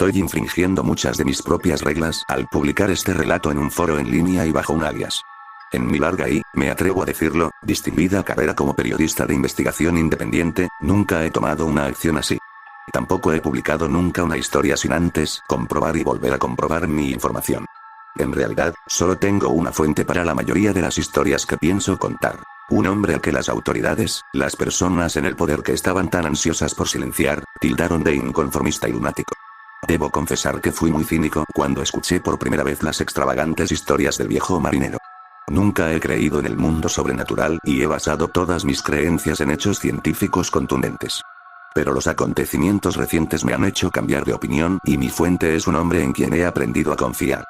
Estoy infringiendo muchas de mis propias reglas al publicar este relato en un foro en línea y bajo un alias. En mi larga y, me atrevo a decirlo, distinguida carrera como periodista de investigación independiente, nunca he tomado una acción así. Tampoco he publicado nunca una historia sin antes comprobar y volver a comprobar mi información. En realidad, solo tengo una fuente para la mayoría de las historias que pienso contar. Un hombre al que las autoridades, las personas en el poder que estaban tan ansiosas por silenciar, tildaron de inconformista y lunático. Debo confesar que fui muy cínico cuando escuché por primera vez las extravagantes historias del viejo marinero. Nunca he creído en el mundo sobrenatural y he basado todas mis creencias en hechos científicos contundentes. Pero los acontecimientos recientes me han hecho cambiar de opinión y mi fuente es un hombre en quien he aprendido a confiar.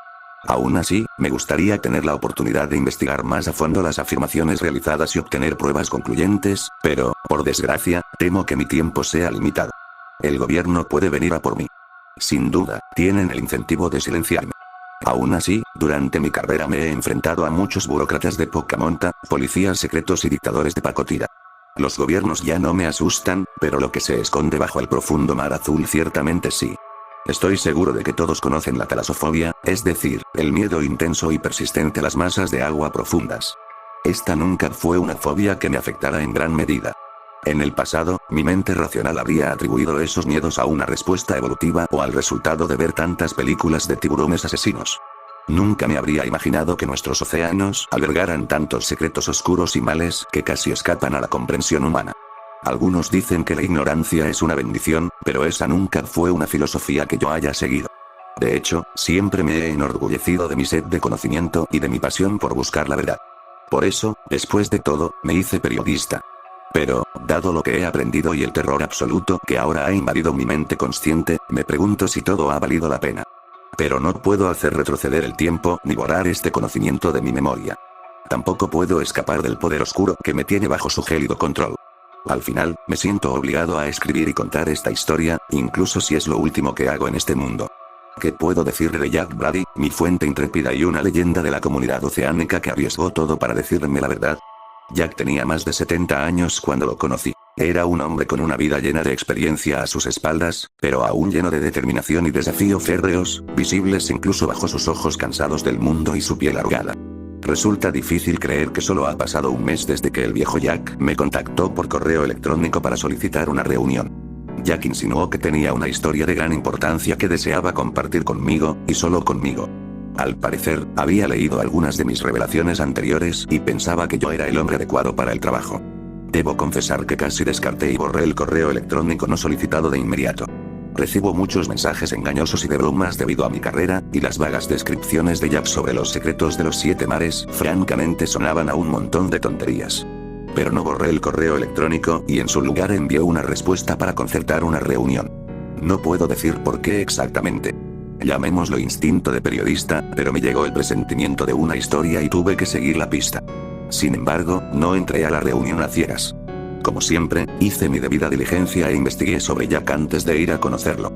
Aún así, me gustaría tener la oportunidad de investigar más a fondo las afirmaciones realizadas y obtener pruebas concluyentes, pero, por desgracia, temo que mi tiempo sea limitado. El gobierno puede venir a por mí. Sin duda, tienen el incentivo de silenciarme. Aún así, durante mi carrera me he enfrentado a muchos burócratas de poca monta, policías secretos y dictadores de pacotilla. Los gobiernos ya no me asustan, pero lo que se esconde bajo el profundo mar azul ciertamente sí. Estoy seguro de que todos conocen la talasofobia, es decir, el miedo intenso y persistente a las masas de agua profundas. Esta nunca fue una fobia que me afectara en gran medida. En el pasado, mi mente racional habría atribuido esos miedos a una respuesta evolutiva o al resultado de ver tantas películas de tiburones asesinos. Nunca me habría imaginado que nuestros océanos albergaran tantos secretos oscuros y males que casi escapan a la comprensión humana. Algunos dicen que la ignorancia es una bendición, pero esa nunca fue una filosofía que yo haya seguido. De hecho, siempre me he enorgullecido de mi sed de conocimiento y de mi pasión por buscar la verdad. Por eso, después de todo, me hice periodista. Pero, dado lo que he aprendido y el terror absoluto que ahora ha invadido mi mente consciente, me pregunto si todo ha valido la pena. Pero no puedo hacer retroceder el tiempo ni borrar este conocimiento de mi memoria. Tampoco puedo escapar del poder oscuro que me tiene bajo su gélido control. Al final, me siento obligado a escribir y contar esta historia, incluso si es lo último que hago en este mundo. ¿Qué puedo decir de Jack Brady, mi fuente intrépida y una leyenda de la comunidad oceánica que arriesgó todo para decirme la verdad? Jack tenía más de 70 años cuando lo conocí. Era un hombre con una vida llena de experiencia a sus espaldas, pero aún lleno de determinación y desafío férreos, visibles incluso bajo sus ojos cansados del mundo y su piel arrugada. Resulta difícil creer que solo ha pasado un mes desde que el viejo Jack me contactó por correo electrónico para solicitar una reunión. Jack insinuó que tenía una historia de gran importancia que deseaba compartir conmigo, y solo conmigo. Al parecer, había leído algunas de mis revelaciones anteriores y pensaba que yo era el hombre adecuado para el trabajo. Debo confesar que casi descarté y borré el correo electrónico no solicitado de inmediato. Recibo muchos mensajes engañosos y de bromas debido a mi carrera, y las vagas descripciones de Jack sobre los secretos de los 7 mares francamente sonaban a un montón de tonterías. Pero no borré el correo electrónico y en su lugar envió una respuesta para concertar una reunión. No puedo decir por qué exactamente. Llamémoslo instinto de periodista, pero me llegó el presentimiento de una historia y tuve que seguir la pista. Sin embargo, no entré a la reunión a ciegas. Como siempre, hice mi debida diligencia e investigué sobre Jack antes de ir a conocerlo.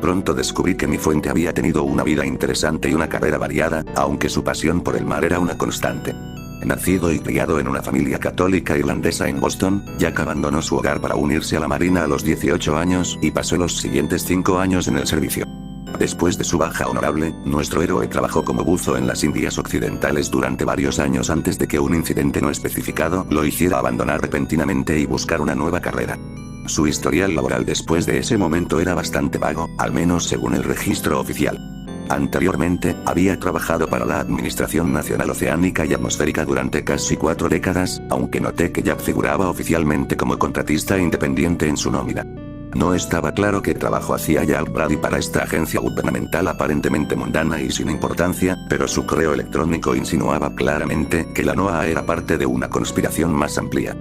Pronto descubrí que mi fuente había tenido una vida interesante y una carrera variada, aunque su pasión por el mar era una constante. Nacido y criado en una familia católica irlandesa en Boston, Jack abandonó su hogar para unirse a la Marina a los 18 años y pasó los siguientes 5 años en el servicio. Después de su baja honorable, nuestro héroe trabajó como buzo en las Indias Occidentales durante varios años antes de que un incidente no especificado lo hiciera abandonar repentinamente y buscar una nueva carrera. Su historial laboral después de ese momento era bastante vago, al menos según el registro oficial. Anteriormente, había trabajado para la Administración Nacional Oceánica y Atmosférica durante casi 4 décadas, aunque noté que Jack figuraba oficialmente como contratista independiente en su nómina. No estaba claro qué trabajo hacía Jack Brady para esta agencia gubernamental aparentemente mundana y sin importancia, pero su correo electrónico insinuaba claramente que la NOAA era parte de una conspiración más amplia.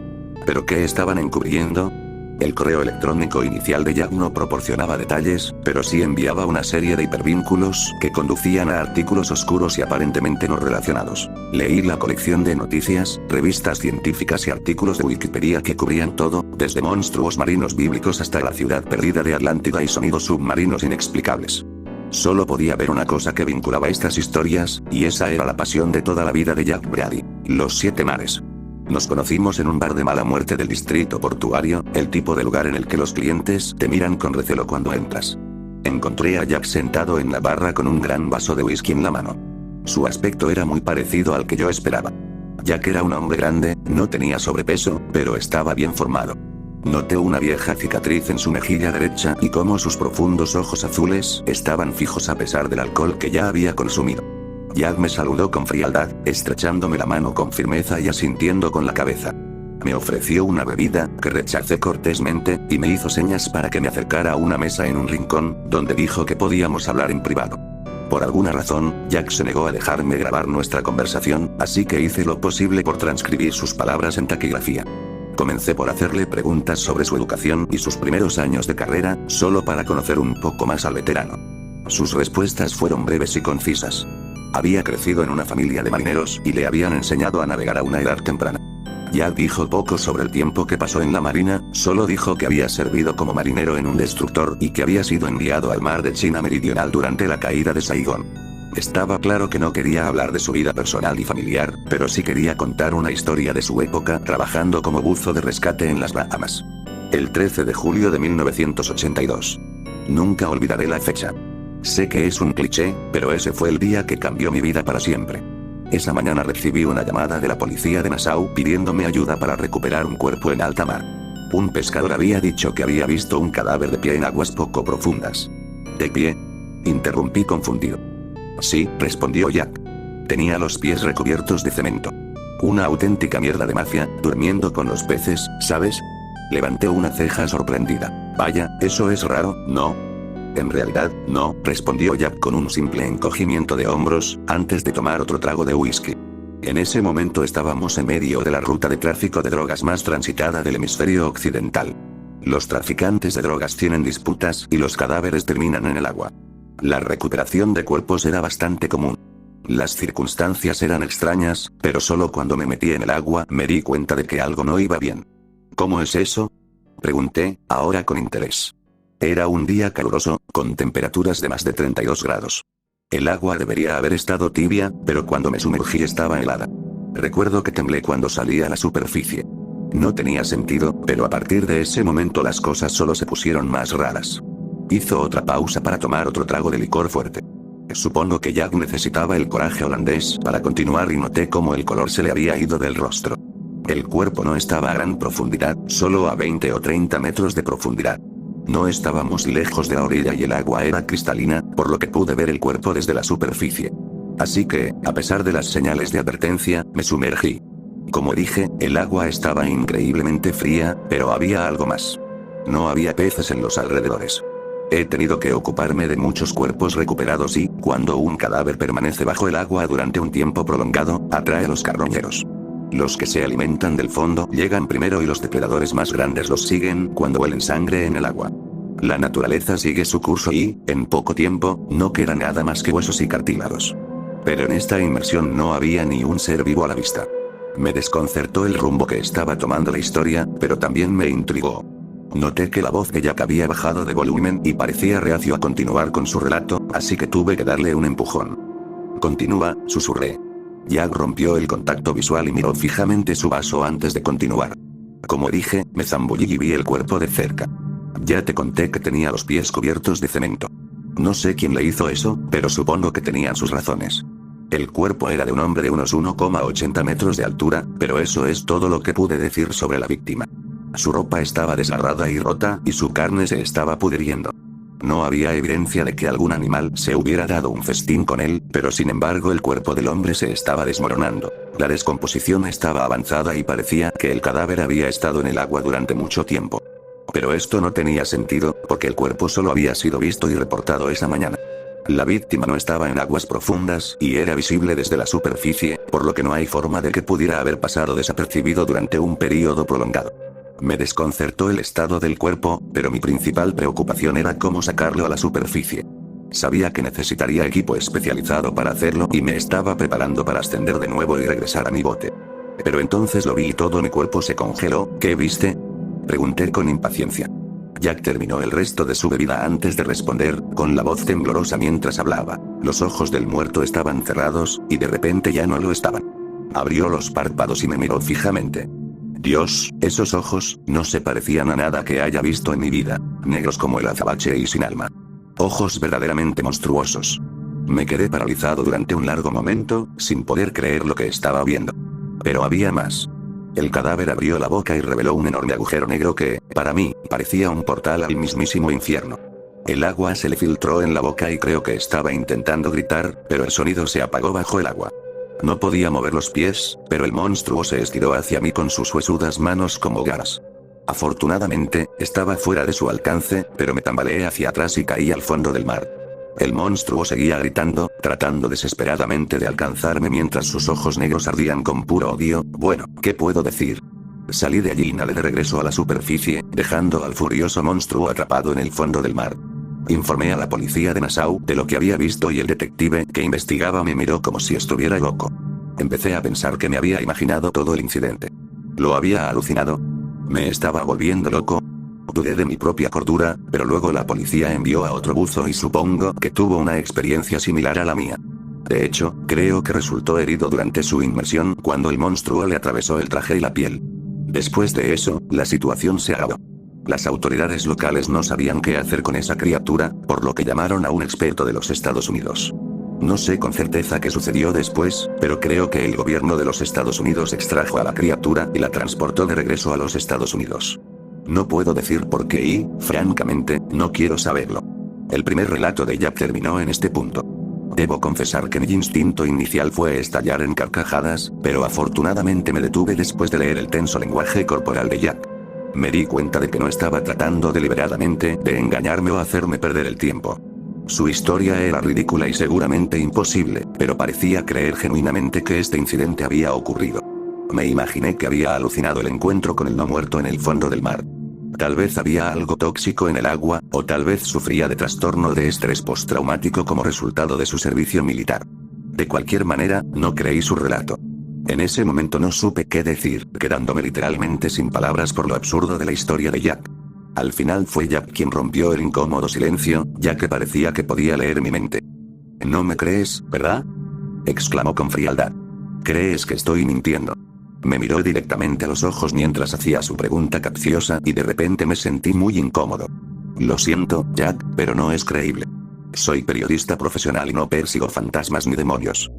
¿Pero qué estaban encubriendo? El correo electrónico inicial de Jack no proporcionaba detalles, pero sí enviaba una serie de hipervínculos que conducían a artículos oscuros y aparentemente no relacionados. Leí la colección de noticias, revistas científicas y artículos de Wikipedia que cubrían todo, desde monstruos marinos bíblicos hasta la ciudad perdida de Atlántida y sonidos submarinos inexplicables. Solo podía ver una cosa que vinculaba estas historias, y esa era la pasión de toda la vida de Jack Brady: los 7 mares. Nos conocimos en un bar de mala muerte del distrito portuario, el tipo de lugar en el que los clientes te miran con recelo cuando entras. Encontré a Jack sentado en la barra con un gran vaso de whisky en la mano. Su aspecto era muy parecido al que yo esperaba. Jack era un hombre grande, no tenía sobrepeso, pero estaba bien formado. Noté una vieja cicatriz en su mejilla derecha y cómo sus profundos ojos azules estaban fijos a pesar del alcohol que ya había consumido. Jack me saludó con frialdad, estrechándome la mano con firmeza y asintiendo con la cabeza. Me ofreció una bebida, que rechacé cortésmente, y me hizo señas para que me acercara a una mesa en un rincón, donde dijo que podíamos hablar en privado. Por alguna razón, Jack se negó a dejarme grabar nuestra conversación, así que hice lo posible por transcribir sus palabras en taquigrafía. Comencé por hacerle preguntas sobre su educación y sus primeros años de carrera, solo para conocer un poco más al veterano. Sus respuestas fueron breves y concisas. Había crecido en una familia de marineros y le habían enseñado a navegar a una edad temprana. Jack dijo poco sobre el tiempo que pasó en la marina, solo dijo que había servido como marinero en un destructor y que había sido enviado al mar de China Meridional durante la caída de Saigón. Estaba claro que no quería hablar de su vida personal y familiar, pero sí quería contar una historia de su época trabajando como buzo de rescate en las Bahamas. El 13 de julio de 1982. Nunca olvidaré la fecha. Sé que es un cliché, pero ese fue el día que cambió mi vida para siempre. Esa mañana recibí una llamada de la policía de Nassau pidiéndome ayuda para recuperar un cuerpo en alta mar. Un pescador había dicho que había visto un cadáver de pie en aguas poco profundas. ¿De pie? Interrumpí confundido. Sí, respondió Jack. Tenía los pies recubiertos de cemento. Una auténtica mierda de mafia, durmiendo con los peces, ¿sabes? Levanté una ceja sorprendida. Vaya, eso es raro, ¿no? En realidad, no, respondió Jack con un simple encogimiento de hombros, antes de tomar otro trago de whisky. En ese momento estábamos en medio de la ruta de tráfico de drogas más transitada del hemisferio occidental. Los traficantes de drogas tienen disputas y los cadáveres terminan en el agua. La recuperación de cuerpos era bastante común. Las circunstancias eran extrañas, pero solo cuando me metí en el agua me di cuenta de que algo no iba bien. ¿Cómo es eso? Pregunté, ahora con interés. Era un día caluroso, con temperaturas de más de 32 grados. El agua debería haber estado tibia, pero cuando me sumergí estaba helada. Recuerdo que temblé cuando salí a la superficie. No tenía sentido, pero a partir de ese momento las cosas solo se pusieron más raras. Hizo otra pausa para tomar otro trago de licor fuerte. Supongo que Jack necesitaba el coraje holandés para continuar y noté cómo el color se le había ido del rostro. El cuerpo no estaba a gran profundidad, solo a 20 o 30 metros de profundidad. No estábamos lejos de la orilla y el agua era cristalina, por lo que pude ver el cuerpo desde la superficie. Así que, a pesar de las señales de advertencia, me sumergí. Como dije, el agua estaba increíblemente fría, pero había algo más. No había peces en los alrededores. He tenido que ocuparme de muchos cuerpos recuperados y, cuando un cadáver permanece bajo el agua durante un tiempo prolongado, atrae a los carroñeros. Los que se alimentan del fondo llegan primero y los depredadores más grandes los siguen cuando huelen sangre en el agua. La naturaleza sigue su curso y, en poco tiempo, no queda nada más que huesos y cartílagos. Pero en esta inmersión no había ni un ser vivo a la vista. Me desconcertó el rumbo que estaba tomando la historia, pero también me intrigó. Noté que la voz de Jack había bajado de volumen y parecía reacio a continuar con su relato, así que tuve que darle un empujón. Continúa, susurré. Jack rompió el contacto visual y miró fijamente su vaso antes de continuar. Como dije, me zambullí y vi el cuerpo de cerca. Ya te conté que tenía los pies cubiertos de cemento. No sé quién le hizo eso, pero supongo que tenían sus razones. El cuerpo era de un hombre de unos 1,80 metros de altura, pero eso es todo lo que pude decir sobre la víctima. Su ropa estaba desgarrada y rota, y su carne se estaba pudriendo. No había evidencia de que algún animal se hubiera dado un festín con él, pero sin embargo el cuerpo del hombre se estaba desmoronando. La descomposición estaba avanzada y parecía que el cadáver había estado en el agua durante mucho tiempo. Pero esto no tenía sentido, porque el cuerpo solo había sido visto y reportado esa mañana. La víctima no estaba en aguas profundas, y era visible desde la superficie, por lo que no hay forma de que pudiera haber pasado desapercibido durante un período prolongado. Me desconcertó el estado del cuerpo, pero mi principal preocupación era cómo sacarlo a la superficie. Sabía que necesitaría equipo especializado para hacerlo y me estaba preparando para ascender de nuevo y regresar a mi bote. Pero entonces lo vi y todo mi cuerpo se congeló. ¿Qué viste? Pregunté con impaciencia. Jack terminó el resto de su bebida antes de responder, con la voz temblorosa mientras hablaba. Los ojos del muerto estaban cerrados, y de repente ya no lo estaban. Abrió los párpados y me miró fijamente. Dios, esos ojos, no se parecían a nada que haya visto en mi vida, negros como el azabache y sin alma. ojos verdaderamente monstruosos. Me quedé paralizado durante un largo momento, sin poder creer lo que estaba viendo. Pero había más. El cadáver abrió la boca y reveló un enorme agujero negro que, para mí, parecía un portal al mismísimo infierno. El agua se le filtró en la boca y creo que estaba intentando gritar, pero el sonido se apagó bajo el agua. No podía mover los pies, pero el monstruo se estiró hacia mí con sus huesudas manos como garras. Afortunadamente, estaba fuera de su alcance, pero me tambaleé hacia atrás y caí al fondo del mar. El monstruo seguía gritando, tratando desesperadamente de alcanzarme mientras sus ojos negros ardían con puro odio. Bueno, ¿qué puedo decir? Salí de allí y nadé de regreso a la superficie, dejando al furioso monstruo atrapado en el fondo del mar. Informé a la policía de Nassau de lo que había visto y el detective que investigaba me miró como si estuviera loco. Empecé a pensar que me había imaginado todo el incidente. ¿Lo había alucinado? ¿Me estaba volviendo loco? Dudé de mi propia cordura, pero luego la policía envió a otro buzo y supongo que tuvo una experiencia similar a la mía. De hecho, creo que resultó herido durante su inmersión cuando el monstruo le atravesó el traje y la piel. Después de eso, la situación se agravó. Las autoridades locales no sabían qué hacer con esa criatura, por lo que llamaron a un experto de los Estados Unidos. No sé con certeza qué sucedió después, pero creo que el gobierno de los Estados Unidos extrajo a la criatura y la transportó de regreso a los Estados Unidos. No puedo decir por qué y, francamente, no quiero saberlo. El primer relato de Jack terminó en este punto. Debo confesar que mi instinto inicial fue estallar en carcajadas, pero afortunadamente me detuve después de leer el tenso lenguaje corporal de Jack. Me di cuenta de que no estaba tratando deliberadamente de engañarme o hacerme perder el tiempo. Su historia era ridícula y seguramente imposible, pero parecía creer genuinamente que este incidente había ocurrido. Me imaginé que había alucinado el encuentro con el no muerto en el fondo del mar. Tal vez había algo tóxico en el agua, o tal vez sufría de trastorno de estrés postraumático como resultado de su servicio militar. De cualquier manera, no creí su relato. En ese momento no supe qué decir, quedándome literalmente sin palabras por lo absurdo de la historia de Jack. Al final fue Jack quien rompió el incómodo silencio, ya que parecía que podía leer mi mente. ¿No me crees, verdad?, exclamó con frialdad. ¿Crees que estoy mintiendo? Me miró directamente a los ojos mientras hacía su pregunta capciosa y de repente me sentí muy incómodo. Lo siento, Jack, pero no es creíble. Soy periodista profesional y no persigo fantasmas ni demonios.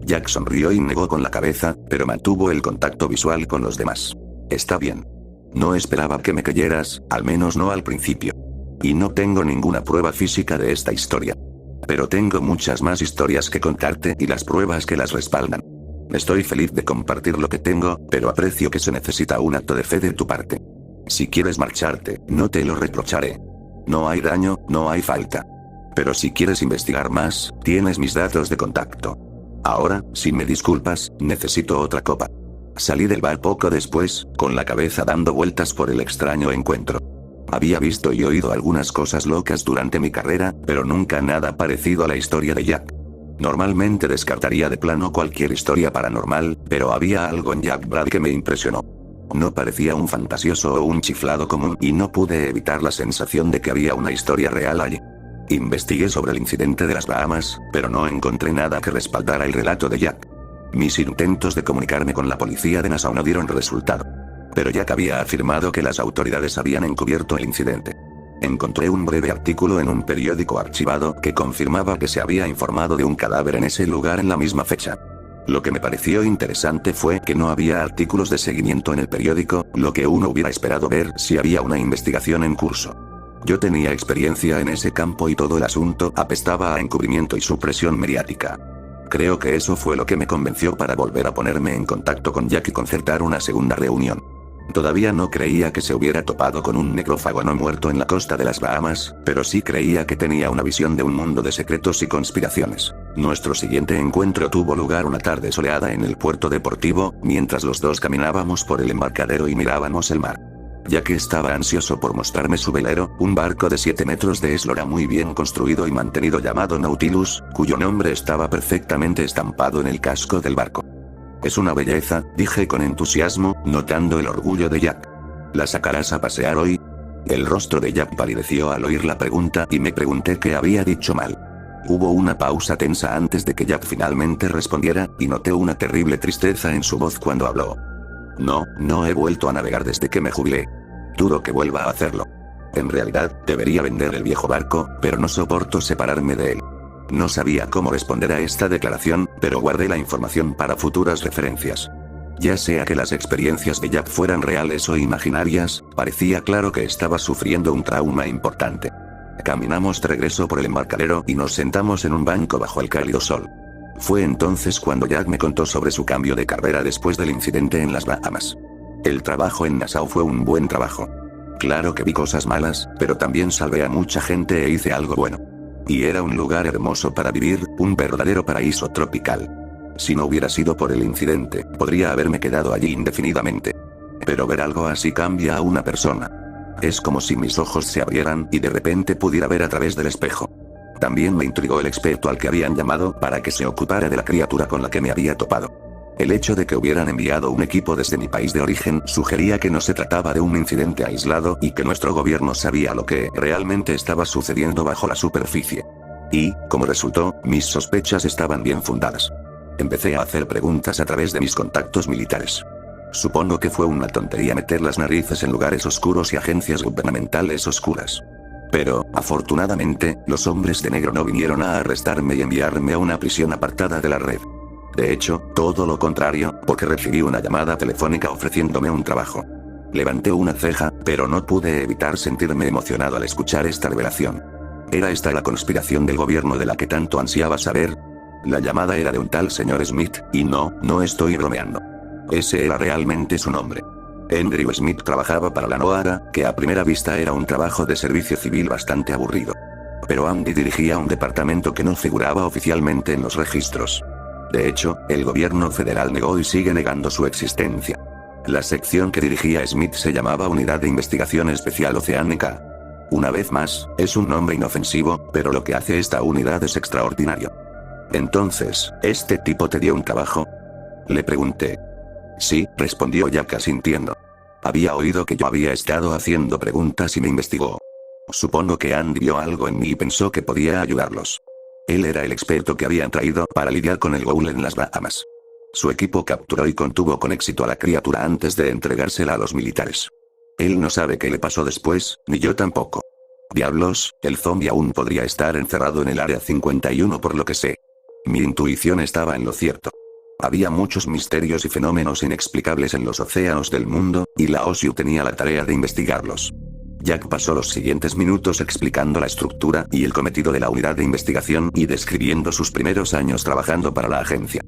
Jack sonrió y negó con la cabeza, pero mantuvo el contacto visual con los demás. Está bien. No esperaba que me creyeras, al menos no al principio. Y no tengo ninguna prueba física de esta historia. Pero tengo muchas más historias que contarte y las pruebas que las respaldan. Estoy feliz de compartir lo que tengo, pero aprecio que se necesita un acto de fe de tu parte. Si quieres marcharte, no te lo reprocharé. No hay daño, no hay falta. Pero si quieres investigar más, tienes mis datos de contacto. Ahora, si me disculpas, necesito otra copa. Salí del bar poco después, con la cabeza dando vueltas por el extraño encuentro. Había visto y oído algunas cosas locas durante mi carrera, pero nunca nada parecido a la historia de Jack. Normalmente descartaría de plano cualquier historia paranormal, pero había algo en Jack Brad que me impresionó. No parecía un fantasioso o un chiflado común y no pude evitar la sensación de que había una historia real allí. Investigué sobre el incidente de las Bahamas, pero no encontré nada que respaldara el relato de Jack. Mis intentos de comunicarme con la policía de Nassau no dieron resultado. Pero Jack había afirmado que las autoridades habían encubierto el incidente. Encontré un breve artículo en un periódico archivado que confirmaba que se había informado de un cadáver en ese lugar en la misma fecha. Lo que me pareció interesante fue que no había artículos de seguimiento en el periódico, lo que uno hubiera esperado ver si había una investigación en curso. Yo tenía experiencia en ese campo y todo el asunto apestaba a encubrimiento y supresión mediática. Creo que eso fue lo que me convenció para volver a ponerme en contacto con Jack y concertar una segunda reunión. Todavía no creía que se hubiera topado con un necrófago no muerto en la costa de las Bahamas, pero sí creía que tenía una visión de un mundo de secretos y conspiraciones. Nuestro siguiente encuentro tuvo lugar una tarde soleada en el puerto deportivo, mientras los dos caminábamos por el embarcadero y mirábamos el mar. Jack estaba ansioso por mostrarme su velero, un barco de 7 metros de eslora muy bien construido y mantenido llamado Nautilus, cuyo nombre estaba perfectamente estampado en el casco del barco. Es una belleza, dije con entusiasmo, notando el orgullo de Jack. ¿La sacarás a pasear hoy? El rostro de Jack palideció al oír la pregunta y me pregunté qué había dicho mal. Hubo una pausa tensa antes de que Jack finalmente respondiera, y noté una terrible tristeza en su voz cuando habló. No he vuelto a navegar desde que me jubilé. Dudo que vuelva a hacerlo. En realidad, debería vender el viejo barco, pero no soporto separarme de él. No sabía cómo responder a esta declaración, pero guardé la información para futuras referencias. Ya sea que las experiencias de Jack fueran reales o imaginarias, parecía claro que estaba sufriendo un trauma importante. Caminamos de regreso por el embarcadero y nos sentamos en un banco bajo el cálido sol. Fue entonces cuando Jack me contó sobre su cambio de carrera después del incidente en las Bahamas. El trabajo en Nassau fue un buen trabajo. Claro que vi cosas malas, pero también salvé a mucha gente e hice algo bueno. Y era un lugar hermoso para vivir, un verdadero paraíso tropical. Si no hubiera sido por el incidente, podría haberme quedado allí indefinidamente. Pero ver algo así cambia a una persona. Es como si mis ojos se abrieran y de repente pudiera ver a través del espejo. También me intrigó el experto al que habían llamado para que se ocupara de la criatura con la que me había topado. El hecho de que hubieran enviado un equipo desde mi país de origen sugería que no se trataba de un incidente aislado y que nuestro gobierno sabía lo que realmente estaba sucediendo bajo la superficie. Y, como resultó, mis sospechas estaban bien fundadas. Empecé a hacer preguntas a través de mis contactos militares. Supongo que fue una tontería meter las narices en lugares oscuros y agencias gubernamentales oscuras. Pero, afortunadamente, los hombres de negro no vinieron a arrestarme y enviarme a una prisión apartada de la red. De hecho, todo lo contrario, porque recibí una llamada telefónica ofreciéndome un trabajo. Levanté una ceja, pero no pude evitar sentirme emocionado al escuchar esta revelación. ¿Era esta la conspiración del gobierno de la que tanto ansiaba saber? La llamada era de un tal señor Smith, y no estoy bromeando. Ese era realmente su nombre. Andrew Smith trabajaba para la NOAA, que a primera vista era un trabajo de servicio civil bastante aburrido. Pero Andy dirigía un departamento que no figuraba oficialmente en los registros. De hecho, el gobierno federal negó y sigue negando su existencia. La sección que dirigía Smith se llamaba Unidad de Investigación Especial Oceánica. Una vez más, es un nombre inofensivo, pero lo que hace esta unidad es extraordinario. Entonces, ¿este tipo te dio un trabajo? Le pregunté. Sí, respondió Jack asintiendo. Había oído que yo había estado haciendo preguntas y me investigó. Supongo que Andy vio algo en mí y pensó que podía ayudarlos. Él era el experto que habían traído para lidiar con el Ghoul en las Bahamas. Su equipo capturó y contuvo con éxito a la criatura antes de entregársela a los militares. Él no sabe qué le pasó después, ni yo tampoco. Diablos, el zombie aún podría estar encerrado en el área 51 por lo que sé. Mi intuición estaba en lo cierto. Había muchos misterios y fenómenos inexplicables en los océanos del mundo, y la OSIU tenía la tarea de investigarlos. Jack pasó los siguientes minutos explicando la estructura y el cometido de la unidad de investigación y describiendo sus primeros años trabajando para la agencia.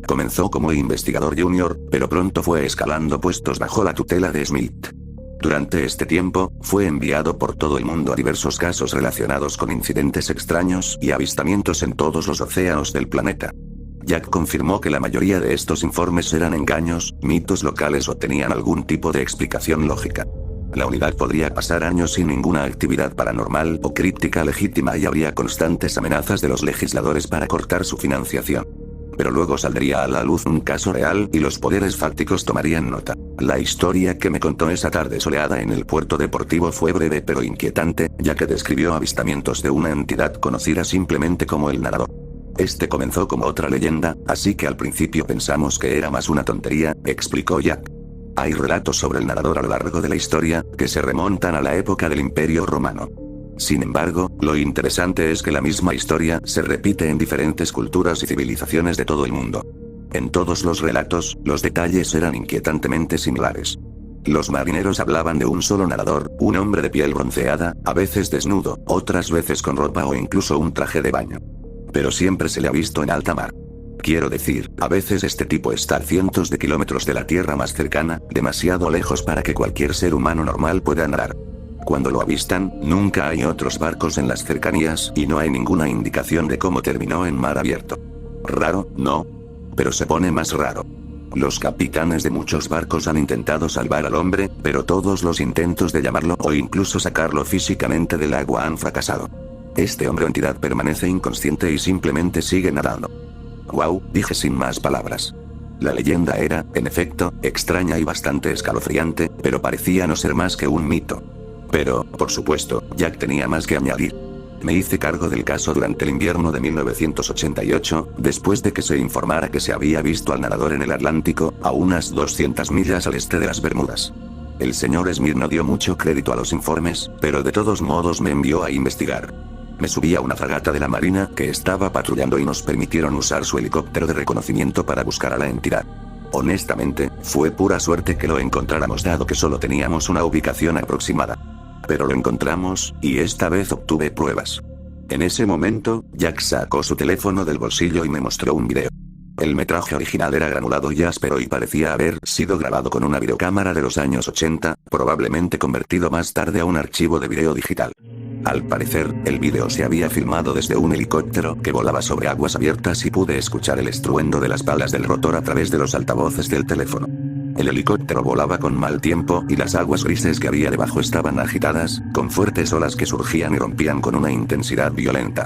Comenzó como investigador junior, pero pronto fue escalando puestos bajo la tutela de Smith. Durante este tiempo, fue enviado por todo el mundo a diversos casos relacionados con incidentes extraños y avistamientos en todos los océanos del planeta. Jack confirmó que la mayoría de estos informes eran engaños, mitos locales o tenían algún tipo de explicación lógica. La unidad podría pasar años sin ninguna actividad paranormal o críptica legítima y habría constantes amenazas de los legisladores para cortar su financiación. Pero luego saldría a la luz un caso real y los poderes fácticos tomarían nota. La historia que me contó esa tarde soleada en el puerto deportivo fue breve pero inquietante, ya que describió avistamientos de una entidad conocida simplemente como el Nadador. Este comenzó como otra leyenda, así que al principio pensamos que era más una tontería, explicó Jack. Hay relatos sobre el Nadador a lo largo de la historia, que se remontan a la época del Imperio Romano. Sin embargo, lo interesante es que la misma historia se repite en diferentes culturas y civilizaciones de todo el mundo. En todos los relatos, los detalles eran inquietantemente similares. Los marineros hablaban de un solo nadador, un hombre de piel bronceada, a veces desnudo, otras veces con ropa o incluso un traje de baño. Pero siempre se le ha visto en alta mar. Quiero decir, a veces este tipo está a cientos de kilómetros de la tierra más cercana, demasiado lejos para que cualquier ser humano normal pueda nadar. Cuando lo avistan, nunca hay otros barcos en las cercanías y no hay ninguna indicación de cómo terminó en mar abierto. Raro, ¿no? Pero se pone más raro. Los capitanes de muchos barcos han intentado salvar al hombre, pero todos los intentos de llamarlo o incluso sacarlo físicamente del agua han fracasado. Este hombre o entidad permanece inconsciente y simplemente sigue nadando. Wow, dije sin más palabras. La leyenda era, en efecto, extraña y bastante escalofriante, pero parecía no ser más que un mito. Pero, por supuesto, Jack tenía más que añadir. Me hice cargo del caso durante el invierno de 1988, después de que se informara que se había visto al nadador en el Atlántico, a unas 200 millas al este de las Bermudas. El señor Smith no dio mucho crédito a los informes, pero de todos modos me envió a investigar. Me subí a una fragata de la Marina que estaba patrullando y nos permitieron usar su helicóptero de reconocimiento para buscar a la entidad. Honestamente, fue pura suerte que lo encontráramos dado que solo teníamos una ubicación aproximada. Pero lo encontramos, y esta vez obtuve pruebas. En ese momento, Jack sacó su teléfono del bolsillo y me mostró un video. El metraje original era granulado y áspero y parecía haber sido grabado con una videocámara de los años 80, probablemente convertido más tarde a un archivo de video digital. Al parecer, el vídeo se había filmado desde un helicóptero que volaba sobre aguas abiertas y pude escuchar el estruendo de las palas del rotor a través de los altavoces del teléfono. El helicóptero volaba con mal tiempo y las aguas grises que había debajo estaban agitadas, con fuertes olas que surgían y rompían con una intensidad violenta.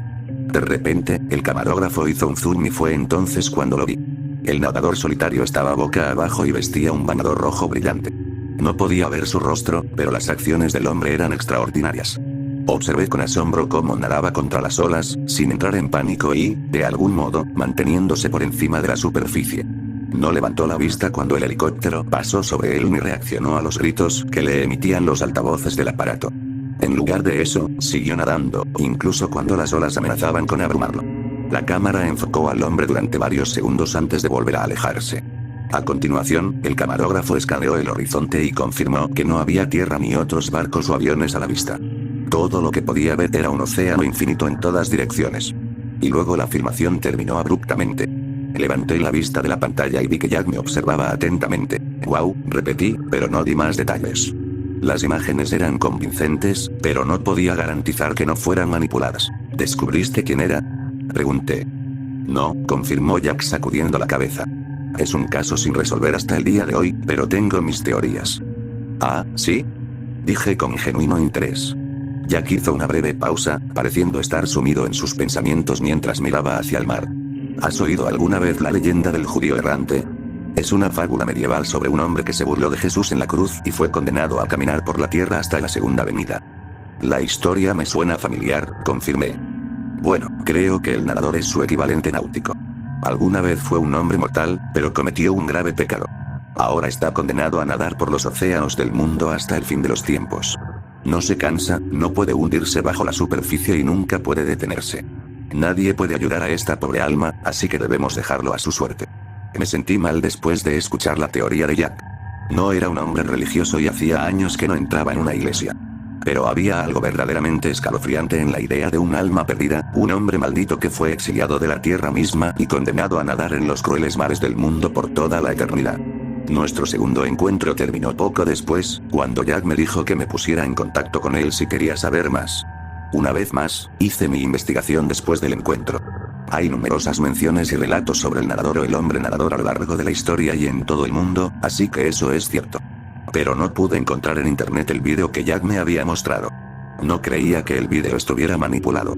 De repente, el camarógrafo hizo un zoom y fue entonces cuando lo vi. El nadador solitario estaba boca abajo y vestía un bañador rojo brillante. No podía ver su rostro, pero las acciones del hombre eran extraordinarias. Observé con asombro cómo nadaba contra las olas, sin entrar en pánico y, de algún modo, manteniéndose por encima de la superficie. No levantó la vista cuando el helicóptero pasó sobre él ni reaccionó a los gritos que le emitían los altavoces del aparato. En lugar de eso, siguió nadando, incluso cuando las olas amenazaban con abrumarlo. La cámara enfocó al hombre durante varios segundos antes de volver a alejarse. A continuación, el camarógrafo escaneó el horizonte y confirmó que no había tierra ni otros barcos o aviones a la vista. Todo lo que podía ver era un océano infinito en todas direcciones. Y luego la filmación terminó abruptamente. Levanté la vista de la pantalla y vi que Jack me observaba atentamente. «Wow», repetí, pero no di más detalles. Las imágenes eran convincentes, pero no podía garantizar que no fueran manipuladas. ¿Descubriste quién era?, pregunté. No, confirmó Jack sacudiendo la cabeza. Es un caso sin resolver hasta el día de hoy, pero tengo mis teorías. ¿Ah, sí?, dije con genuino interés. Jack hizo una breve pausa, pareciendo estar sumido en sus pensamientos mientras miraba hacia el mar. ¿Has oído alguna vez la leyenda del judío errante? Es una fábula medieval sobre un hombre que se burló de Jesús en la cruz y fue condenado a caminar por la tierra hasta la segunda venida. La historia me suena familiar, confirmé. Bueno, creo que el nadador es su equivalente náutico. Alguna vez fue un hombre mortal, pero cometió un grave pecado. Ahora está condenado a nadar por los océanos del mundo hasta el fin de los tiempos. No se cansa, no puede hundirse bajo la superficie y nunca puede detenerse. Nadie puede ayudar a esta pobre alma, así que debemos dejarlo a su suerte. Me sentí mal después de escuchar la teoría de Jack. No era un hombre religioso y hacía años que no entraba en una iglesia. Pero había algo verdaderamente escalofriante en la idea de un alma perdida, un hombre maldito que fue exiliado de la tierra misma y condenado a nadar en los crueles mares del mundo por toda la eternidad. Nuestro segundo encuentro terminó poco después, cuando Jack me dijo que me pusiera en contacto con él si quería saber más. Una vez más, hice mi investigación después del encuentro. Hay numerosas menciones y relatos sobre el nadador o el hombre nadador a lo largo de la historia y en todo el mundo, así que eso es cierto. Pero no pude encontrar en internet el vídeo que Jack me había mostrado. No creía que el vídeo estuviera manipulado.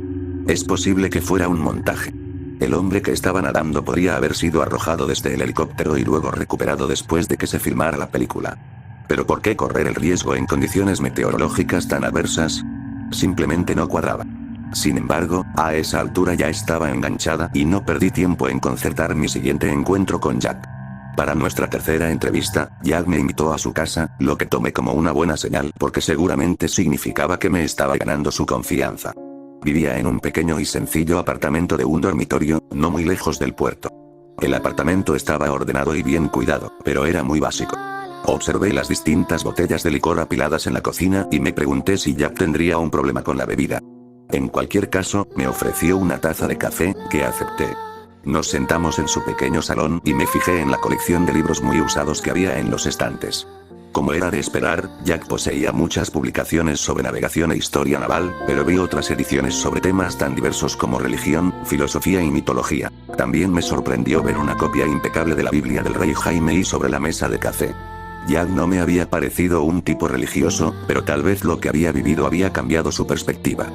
Es posible que fuera un montaje. El hombre que estaba nadando podría haber sido arrojado desde el helicóptero y luego recuperado después de que se filmara la película. Pero ¿por qué correr el riesgo en condiciones meteorológicas tan adversas? Simplemente no cuadraba. Sin embargo, a esa altura ya estaba enganchada y no perdí tiempo en concertar mi siguiente encuentro con Jack. Para nuestra tercera entrevista, Jack me invitó a su casa, lo que tomé como una buena señal porque seguramente significaba que me estaba ganando su confianza. Vivía en un pequeño y sencillo apartamento de un dormitorio, no muy lejos del puerto. El apartamento estaba ordenado y bien cuidado, pero era muy básico. Observé las distintas botellas de licor apiladas en la cocina y me pregunté si Jack tendría un problema con la bebida. En cualquier caso, me ofreció una taza de café, que acepté. Nos sentamos en su pequeño salón y me fijé en la colección de libros muy usados que había en los estantes. Como era de esperar, Jack poseía muchas publicaciones sobre navegación e historia naval, pero vi otras ediciones sobre temas tan diversos como religión, filosofía y mitología. También me sorprendió ver una copia impecable de la Biblia del rey Jaime I sobre la mesa de café. Jack no me había parecido un tipo religioso, pero tal vez lo que había vivido había cambiado su perspectiva.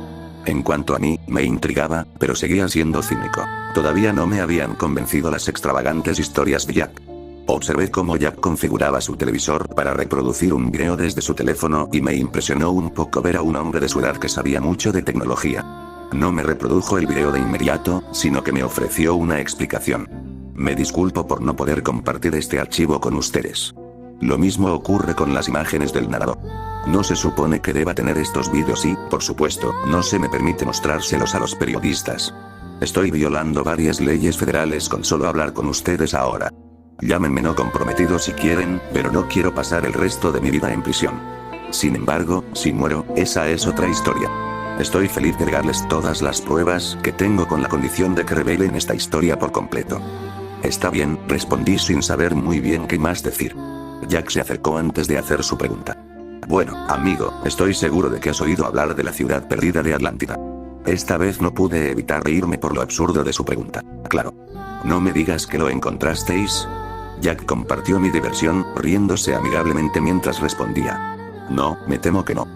En cuanto a mí, me intrigaba, pero seguía siendo cínico. Todavía no me habían convencido las extravagantes historias de Jack. Observé cómo Jack configuraba su televisor para reproducir un video desde su teléfono y me impresionó un poco ver a un hombre de su edad que sabía mucho de tecnología. No me reprodujo el video de inmediato, sino que me ofreció una explicación. Me disculpo por no poder compartir este archivo con ustedes. Lo mismo ocurre con las imágenes del nadador. No se supone que deba tener estos vídeos y, por supuesto, no se me permite mostrárselos a los periodistas. Estoy violando varias leyes federales con solo hablar con ustedes ahora. Llámenme no comprometido si quieren, pero no quiero pasar el resto de mi vida en prisión. Sin embargo, si muero, esa es otra historia. Estoy feliz de darles todas las pruebas que tengo con la condición de que revelen esta historia por completo. Está bien, respondí sin saber muy bien qué más decir. Jack se acercó antes de hacer su pregunta. Bueno, amigo, estoy seguro de que has oído hablar de la ciudad perdida de Atlántida. Esta vez no pude evitar reírme por lo absurdo de su pregunta. Claro. No me digas que lo encontrasteis. Jack compartió mi diversión, riéndose amigablemente mientras respondía. No, me temo que no.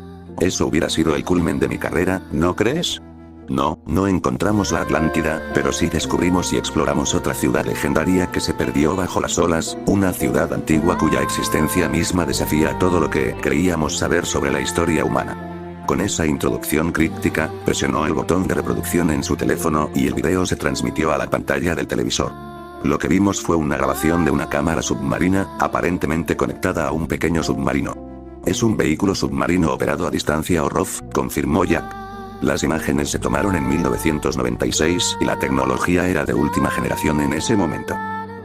Eso hubiera sido el culmen de mi carrera, ¿no crees? No, no encontramos la Atlántida, pero sí descubrimos y exploramos otra ciudad legendaria que se perdió bajo las olas, una ciudad antigua cuya existencia misma desafía todo lo que creíamos saber sobre la historia humana. Con esa introducción críptica, presionó el botón de reproducción en su teléfono y el video se transmitió a la pantalla del televisor. Lo que vimos fue una grabación de una cámara submarina, aparentemente conectada a un pequeño submarino. Es un vehículo submarino operado a distancia o ROV, confirmó Jack. Las imágenes se tomaron en 1996 y la tecnología era de última generación en ese momento.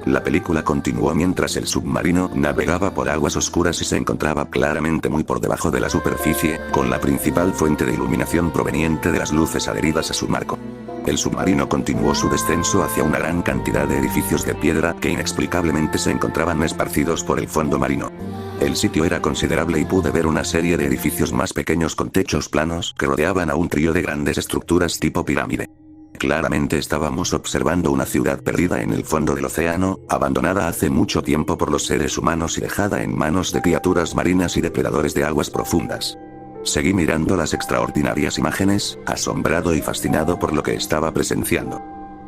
La película continuó mientras el submarino navegaba por aguas oscuras y se encontraba claramente muy por debajo de la superficie, con la principal fuente de iluminación proveniente de las luces adheridas a su marco. El submarino continuó su descenso hacia una gran cantidad de edificios de piedra que inexplicablemente se encontraban esparcidos por el fondo marino. El sitio era considerable y pude ver una serie de edificios más pequeños con techos planos que rodeaban a un trío de grandes estructuras tipo pirámide. Claramente estábamos observando una ciudad perdida en el fondo del océano, abandonada hace mucho tiempo por los seres humanos y dejada en manos de criaturas marinas y depredadores de aguas profundas. Seguí mirando las extraordinarias imágenes, asombrado y fascinado por lo que estaba presenciando.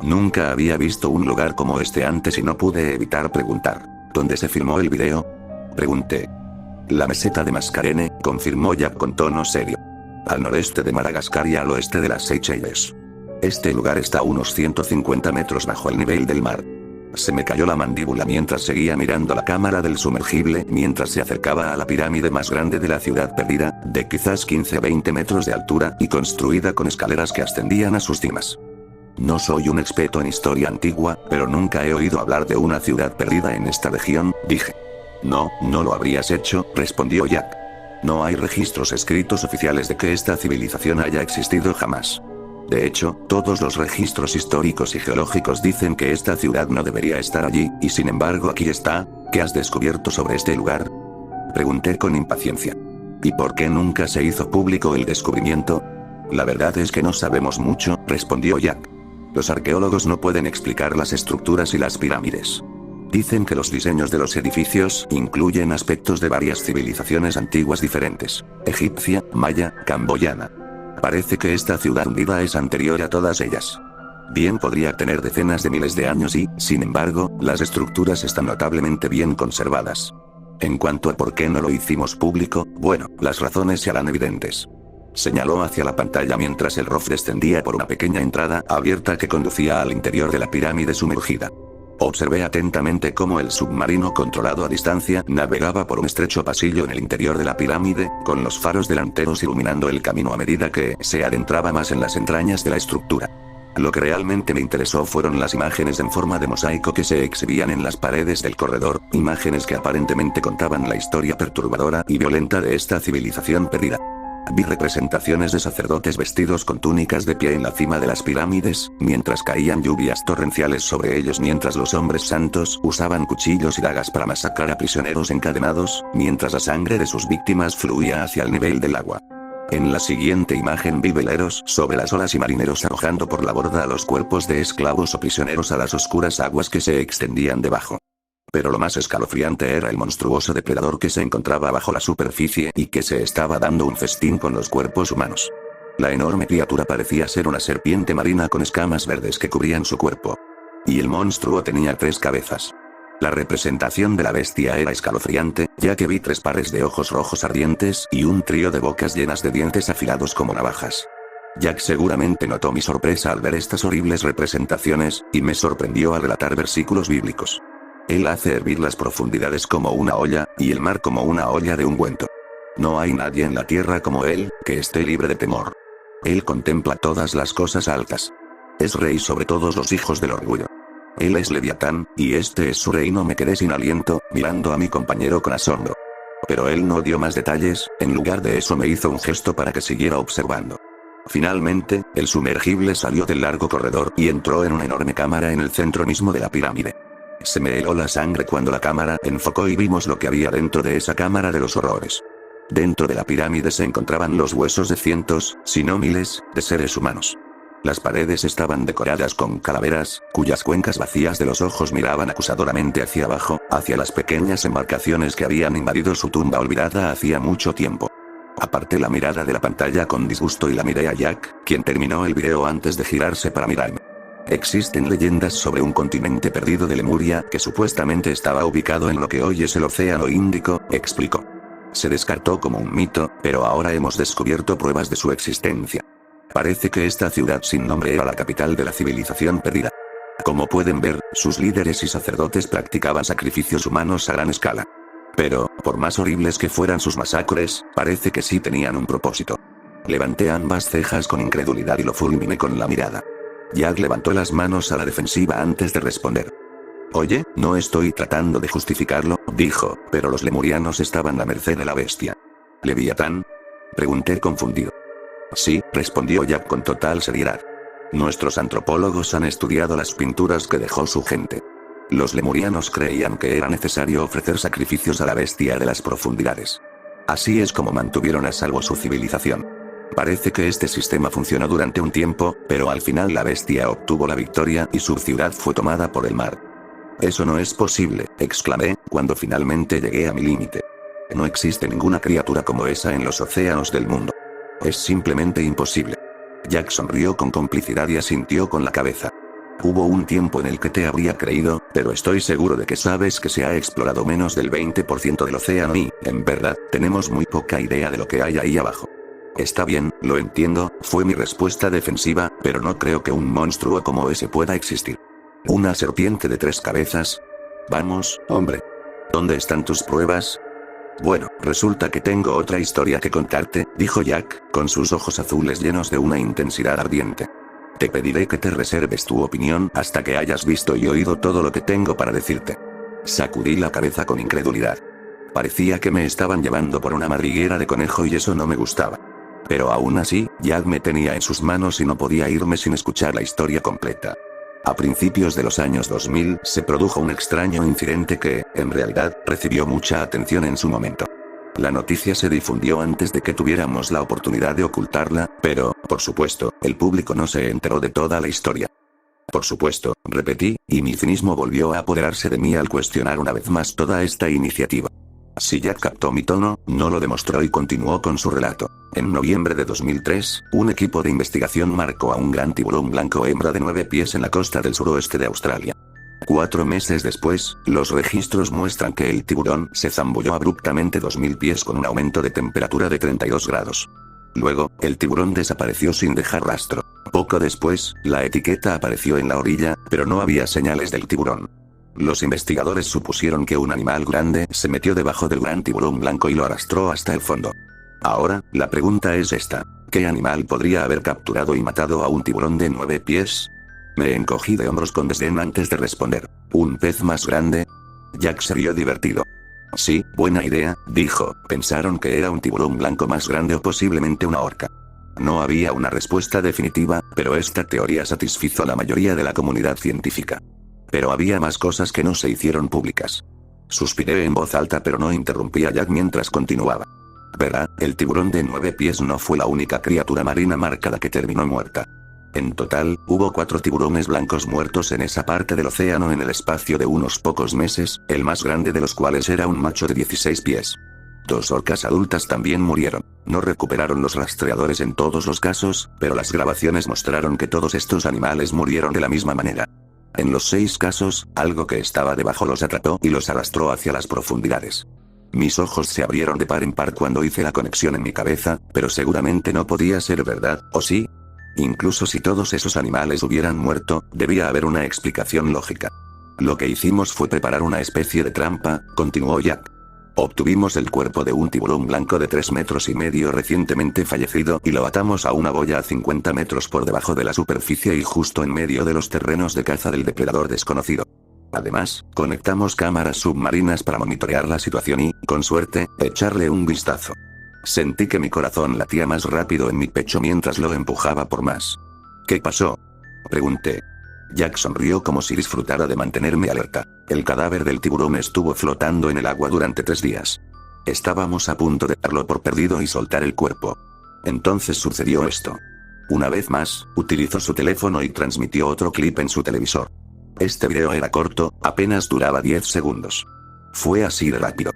Nunca había visto un lugar como este antes y no pude evitar preguntar. ¿Dónde se filmó el video? Pregunté. La meseta de Mascarene, confirmó Jack con tono serio. Al noreste de Madagascar y al oeste de las Seychelles. Este lugar está a unos 150 metros bajo el nivel del mar. Se me cayó la mandíbula mientras seguía mirando la cámara del sumergible mientras se acercaba a la pirámide más grande de la ciudad perdida, de quizás 15-20 metros de altura y construida con escaleras que ascendían a sus cimas. No soy un experto en historia antigua, pero nunca he oído hablar de una ciudad perdida en esta región, dije. No, no lo habrías hecho, respondió Jack. No hay registros escritos oficiales de que esta civilización haya existido jamás. De hecho, todos los registros históricos y geológicos dicen que esta ciudad no debería estar allí, y sin embargo aquí está. ¿Qué has descubierto sobre este lugar? Pregunté con impaciencia. ¿Y por qué nunca se hizo público el descubrimiento? La verdad es que no sabemos mucho, respondió Jack. Los arqueólogos no pueden explicar las estructuras y las pirámides. Dicen que los diseños de los edificios incluyen aspectos de varias civilizaciones antiguas diferentes. Egipcia, maya, camboyana. Parece que esta ciudad hundida es anterior a todas ellas. Bien podría tener decenas de miles de años y, sin embargo, las estructuras están notablemente bien conservadas. En cuanto a por qué no lo hicimos público, bueno, las razones se harán evidentes. Señaló hacia la pantalla mientras el ROV descendía por una pequeña entrada abierta que conducía al interior de la pirámide sumergida. Observé atentamente cómo el submarino controlado a distancia navegaba por un estrecho pasillo en el interior de la pirámide, con los faros delanteros iluminando el camino a medida que se adentraba más en las entrañas de la estructura. Lo que realmente me interesó fueron las imágenes en forma de mosaico que se exhibían en las paredes del corredor, imágenes que aparentemente contaban la historia perturbadora y violenta de esta civilización perdida. Vi representaciones de sacerdotes vestidos con túnicas de pie en la cima de las pirámides, mientras caían lluvias torrenciales sobre ellos mientras los hombres santos usaban cuchillos y dagas para masacrar a prisioneros encadenados, mientras la sangre de sus víctimas fluía hacia el nivel del agua. En la siguiente imagen vi veleros sobre las olas y marineros arrojando por la borda a los cuerpos de esclavos o prisioneros a las oscuras aguas que se extendían debajo. Pero lo más escalofriante era el monstruoso depredador que se encontraba bajo la superficie y que se estaba dando un festín con los cuerpos humanos. La enorme criatura parecía ser una serpiente marina con escamas verdes que cubrían su cuerpo. Y el monstruo tenía 3 cabezas. La representación de la bestia era escalofriante, ya que vi 3 pares de ojos rojos ardientes y un trío de bocas llenas de dientes afilados como navajas. Jack seguramente notó mi sorpresa al ver estas horribles representaciones, y me sorprendió al relatar versículos bíblicos. Él hace hervir las profundidades como una olla, y el mar como una olla de ungüento. No hay nadie en la tierra como él, que esté libre de temor. Él contempla todas las cosas altas. Es rey sobre todos los hijos del orgullo. Él es Leviatán, y este es su reino. Me quedé sin aliento, mirando a mi compañero con asombro. Pero él no dio más detalles, en lugar de eso me hizo un gesto para que siguiera observando. Finalmente, el sumergible salió del largo corredor y entró en una enorme cámara en el centro mismo de la pirámide. Se me heló la sangre cuando la cámara enfocó y vimos lo que había dentro de esa cámara de los horrores. Dentro de la pirámide se encontraban los huesos de cientos, si no miles, de seres humanos. Las paredes estaban decoradas con calaveras, cuyas cuencas vacías de los ojos miraban acusadoramente hacia abajo, hacia las pequeñas embarcaciones que habían invadido su tumba olvidada hacía mucho tiempo. Aparté la mirada de la pantalla con disgusto y la miré a Jack, quien terminó el video antes de girarse para mirarme. Existen leyendas sobre un continente perdido de Lemuria que supuestamente estaba ubicado en lo que hoy es el Océano Índico, explicó. Se descartó como un mito, pero ahora hemos descubierto pruebas de su existencia. Parece que esta ciudad sin nombre era la capital de la civilización perdida. Como pueden ver, sus líderes y sacerdotes practicaban sacrificios humanos a gran escala. Pero, por más horribles que fueran sus masacres, parece que sí tenían un propósito. Levanté ambas cejas con incredulidad y lo fulminé con la mirada. Jack levantó las manos a la defensiva antes de responder. Oye, no estoy tratando de justificarlo, dijo, pero los lemurianos estaban a merced de la bestia. ¿Leviatán? Pregunté confundido. Sí, respondió Jack con total seriedad. Nuestros antropólogos han estudiado las pinturas que dejó su gente. Los lemurianos creían que era necesario ofrecer sacrificios a la bestia de las profundidades. Así es como mantuvieron a salvo su civilización. Parece que este sistema funcionó durante un tiempo, pero al final la bestia obtuvo la victoria y su ciudad fue tomada por el mar. Eso no es posible, exclamé, cuando finalmente llegué a mi límite. No existe ninguna criatura como esa en los océanos del mundo. Es simplemente imposible. Jack sonrió con complicidad y asintió con la cabeza. Hubo un tiempo en el que te habría creído, pero estoy seguro de que sabes que se ha explorado menos del 20% del océano y, en verdad, tenemos muy poca idea de lo que hay ahí abajo. Está bien, lo entiendo, fue mi respuesta defensiva, pero no creo que un monstruo como ese pueda existir. ¿Una serpiente de 3 cabezas? Vamos, hombre. ¿Dónde están tus pruebas? Bueno, resulta que tengo otra historia que contarte, dijo Jack, con sus ojos azules llenos de una intensidad ardiente. Te pediré que te reserves tu opinión hasta que hayas visto y oído todo lo que tengo para decirte. Sacudí la cabeza con incredulidad. Parecía que me estaban llevando por una madriguera de conejo y eso no me gustaba. Pero aún así, Jack me tenía en sus manos y no podía irme sin escuchar la historia completa. A principios de los años 2000 se produjo un extraño incidente que, en realidad, recibió mucha atención en su momento. La noticia se difundió antes de que tuviéramos la oportunidad de ocultarla, pero, por supuesto, el público no se enteró de toda la historia. Por supuesto, repetí, y mi cinismo volvió a apoderarse de mí al cuestionar una vez más toda esta iniciativa. Si Jack captó mi tono, no lo demostró y continuó con su relato. En noviembre de 2003, un equipo de investigación marcó a un gran tiburón blanco hembra de 9 pies en la costa del suroeste de Australia. 4 meses después, los registros muestran que el tiburón se zambulló abruptamente 2000 pies con un aumento de temperatura de 32 grados. Luego, el tiburón desapareció sin dejar rastro. Poco después, la etiqueta apareció en la orilla, pero no había señales del tiburón. Los investigadores supusieron que un animal grande se metió debajo del gran tiburón blanco y lo arrastró hasta el fondo. Ahora, la pregunta es esta: ¿qué animal podría haber capturado y matado a un tiburón de 9 pies? Me encogí de hombros con desdén antes de responder. ¿Un pez más grande? Jack se rió divertido. Sí, buena idea, dijo. Pensaron que era un tiburón blanco más grande o posiblemente una orca. No había una respuesta definitiva, pero esta teoría satisfizo a la mayoría de la comunidad científica. Pero había más cosas que no se hicieron públicas. Suspiré en voz alta pero no interrumpí a Jack mientras continuaba. Verá, el tiburón de 9 pies no fue la única criatura marina marcada que terminó muerta. En total, hubo 4 tiburones blancos muertos en esa parte del océano en el espacio de unos pocos meses, el más grande de los cuales era un macho de 16 pies. 2 orcas adultas también murieron. No recuperaron los rastreadores en todos los casos, pero las grabaciones mostraron que todos estos animales murieron de la misma manera. En los 6 casos, algo que estaba debajo los atrapó y los arrastró hacia las profundidades. Mis ojos se abrieron de par en par cuando hice la conexión en mi cabeza, pero seguramente no podía ser verdad, ¿o sí? Incluso si todos esos animales hubieran muerto, debía haber una explicación lógica. Lo que hicimos fue preparar una especie de trampa, continuó Jack. Obtuvimos el cuerpo de un tiburón blanco de 3,5 metros recientemente fallecido y lo atamos a una boya a 50 metros por debajo de la superficie y justo en medio de los terrenos de caza del depredador desconocido. Además, conectamos cámaras submarinas para monitorear la situación y, con suerte, echarle un vistazo. Sentí que mi corazón latía más rápido en mi pecho mientras lo empujaba por más. ¿Qué pasó?, pregunté. Jack sonrió como si disfrutara de mantenerme alerta. El cadáver del tiburón estuvo flotando en el agua durante 3 días. Estábamos a punto de darlo por perdido y soltar el cuerpo. Entonces sucedió esto. Una vez más, utilizó su teléfono y transmitió otro clip en su televisor. Este video era corto, apenas duraba 10 segundos. Fue así de rápido.